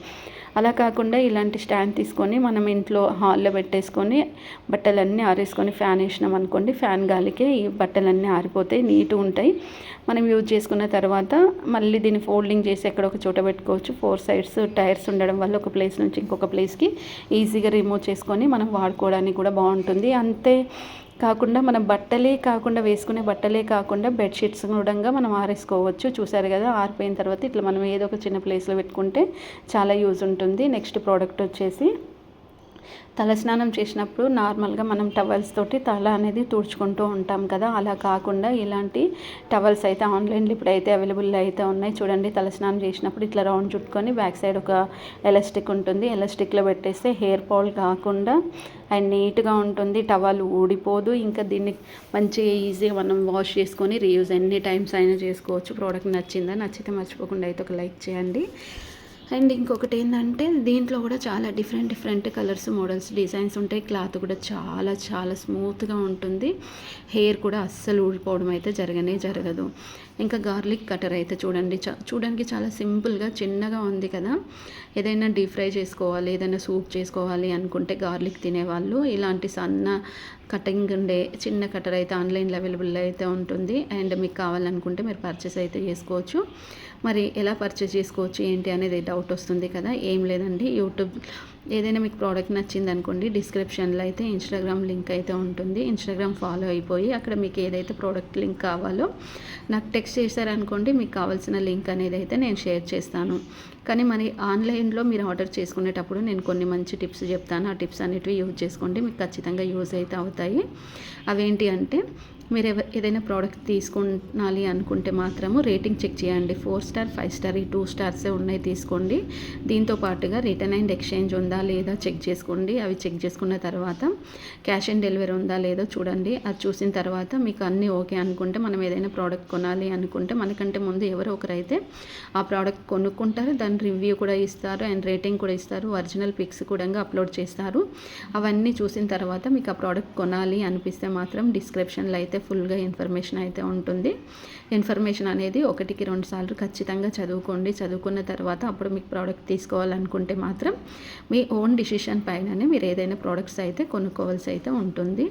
అలా కాకుండా ఇలాంటి స్టాండ్ తీసుకొని మనం ఇంట్లో హాల్లో పెట్టేసుకొని బట్టలన్నీ ఆరేసుకొని ఫ్యాన్ వేసినాం అనుకోండి, ఫ్యాన్ గాలికి ఈ బట్టలన్నీ ఆరిపోతాయి, నీట్గా ఉంటాయి. మనం యూజ్ చేసుకున్న తర్వాత మళ్ళీ దీన్ని ఫోల్డింగ్ చేసి ఎక్కడ ఒక చోట పెట్టుకోవచ్చు. 4 సైడ్స్ టైర్స్ ఉండడం వల్ల ఒక ప్లేస్ నుంచి ఇంకొక ప్లేస్కి ఈజీగా రిమూవ్ చేసుకొని మనం వాడుకోవడానికి కూడా బాగుంటుంది. అంతే కాకుండా మనం వేసుకునే బట్టలే కాకుండా బెడ్షీట్స్ కూడా మనం ఆరేసుకోవచ్చు. చూసారు కదా, ఆరిపోయిన తర్వాత ఇట్లా మనం ఏదో ఒక చిన్న ప్లేస్లో పెట్టుకుంటే చాలా యూజ్ ఉంటుంది. నెక్స్ట్ ప్రోడక్ట్ వచ్చేసి తలస్నానం చేసినప్పుడు నార్మల్గా మనం టవల్స్ తోటి తల అనేది తుడుచుకుంటూ ఉంటాం కదా, అలా కాకుండా ఇలాంటి టవల్స్ అయితే ఆన్లైన్లో ఇప్పుడైతే అవైలబుల్ అయితే ఉన్నాయి. చూడండి, తలస్నానం చేసినప్పుడు ఇట్లా రౌండ్ చుట్టుకొని బ్యాక్ సైడ్ ఒక ఎలాస్టిక్ ఉంటుంది. ఎలాస్టిక్లో పెట్టేస్తే హెయిర్ ఫాల్ కాకుండా అండ్ నీట్గా ఉంటుంది. టవల్ ఊడిపోదు. ఇంకా దీన్ని మంచిగా ఈజీగా మనం వాష్ చేసుకొని రీయూజ్ ఎన్ని టైమ్స్ అయినా చేసుకోవచ్చు. ప్రోడక్ట్ నచ్చిందా? నచ్చితే మర్చిపోకుండా అయితే ఒక లైక్ చేయండి. అండ్ ఇంకొకటి ఏంటంటే దీంట్లో కూడా చాలా డిఫరెంట్ కలర్స్, మోడల్స్, డిజైన్స్ ఉంటాయి. క్లాత్ కూడా చాలా స్మూత్గా ఉంటుంది. హెయిర్ కూడా అస్సలు ఊడిపోవడం అయితే జరగదు. ఇంకా గార్లిక్ కటర్ అయితే చూడడానికి చాలా సింపుల్గా చిన్నగా ఉంది కదా. ఏదైనా డీప్ ఫ్రై చేసుకోవాలి, ఏదైనా సూప్ చేసుకోవాలి అనుకుంటే గార్లిక్ తినేవాళ్ళు ఇలాంటి సన్న కటింగ్ ఉండే చిన్న కటర్ అయితే ఆన్లైన్లో అవైలబుల్ అయితే ఉంటుంది. అండ్ మీకు కావాలనుకుంటే మీరు పర్చేస్ అయితే చేసుకోవచ్చు. మరి ఎలా పర్చేస్ చేసుకోవచ్చు ఏంటి అనేది డౌట్ వస్తుంది కదా. ఏం లేదండి, యూట్యూబ్ ఏదైనా మీకు ప్రోడక్ట్ నచ్చింది అనుకోండి, డిస్క్రిప్షన్లో అయితే ఇన్స్టాగ్రామ్ లింక్ అయితే ఉంటుంది. ఇన్స్టాగ్రామ్ ఫాలో అయిపోయి అక్కడ మీకు ఏదైతే ప్రోడక్ట్ లింక్ కావాలో నాకు టెక్స్ట్ చేశారనుకోండి, మీకు కావాల్సిన లింక్ అనేది అయితే నేను షేర్ చేస్తాను. కానీ మరి ఆన్లైన్లో మీరు ఆర్డర్ చేసుకునేటప్పుడు నేను కొన్ని మంచి టిప్స్ చెప్తాను. ఆ టిప్స్ అన్నిటివి యూజ్ చేసుకోండి, మీకు ఖచ్చితంగా యూజ్ అయితే అవుతాయి. అవేంటి అంటే, మీరు ఏదైనా ప్రోడక్ట్ తీసుకునాలి అనుకుంటే మాత్రము రేటింగ్ చెక్ చేయండి. 4 స్టార్ 5 స్టార్ ఈ 2 స్టార్సే ఉన్నాయి తీసుకోండి. దీంతో పాటుగా రిటర్న్ అండ్ ఎక్స్చేంజ్ ఉందా లేదా చెక్ చేసుకోండి. అవి చెక్ చేసుకున్న తర్వాత క్యాష్ ఆన్ డెలివరీ ఉందా లేదో చూడండి. అది చూసిన తర్వాత మీకు అన్నీ ఓకే అనుకుంటే, మనం ఏదైనా ప్రోడక్ట్ కొనాలి అనుకుంటే మనకంటే ముందు ఎవరో ఒకరైతే ఆ ప్రోడక్ట్ కొనుక్కుంటారు, దాని రివ్యూ కూడా ఇస్తారు అండ్ రేటింగ్ కూడా ఇస్తారు, ఒరిజినల్ పిక్స్ కూడా అప్లోడ్ చేస్తారు. అవన్నీ చూసిన తర్వాత మీకు ఆ ప్రోడక్ట్ కొనాలి అనిపిస్తే మాత్రం డిస్క్రిప్షన్లో అయితే ఫుల్గా ఇన్ఫర్మేషన్ అయితే ఉంటుంది. ఇన్ఫర్మేషన్ అనేది 1కి 2 సార్లు ఖచ్చితంగా చదువుకోండి. చదువుకున్న తర్వాత అప్పుడు మీకు ప్రోడక్ట్ తీసుకోవాలనుకుంటే మాత్రం మీ ఓన్ డిసిషన్ పైననే మీరు ఏదైనా ప్రోడక్ట్స్ అయితే కొనుక్కోవాల్సి అయితే ఉంటుంది.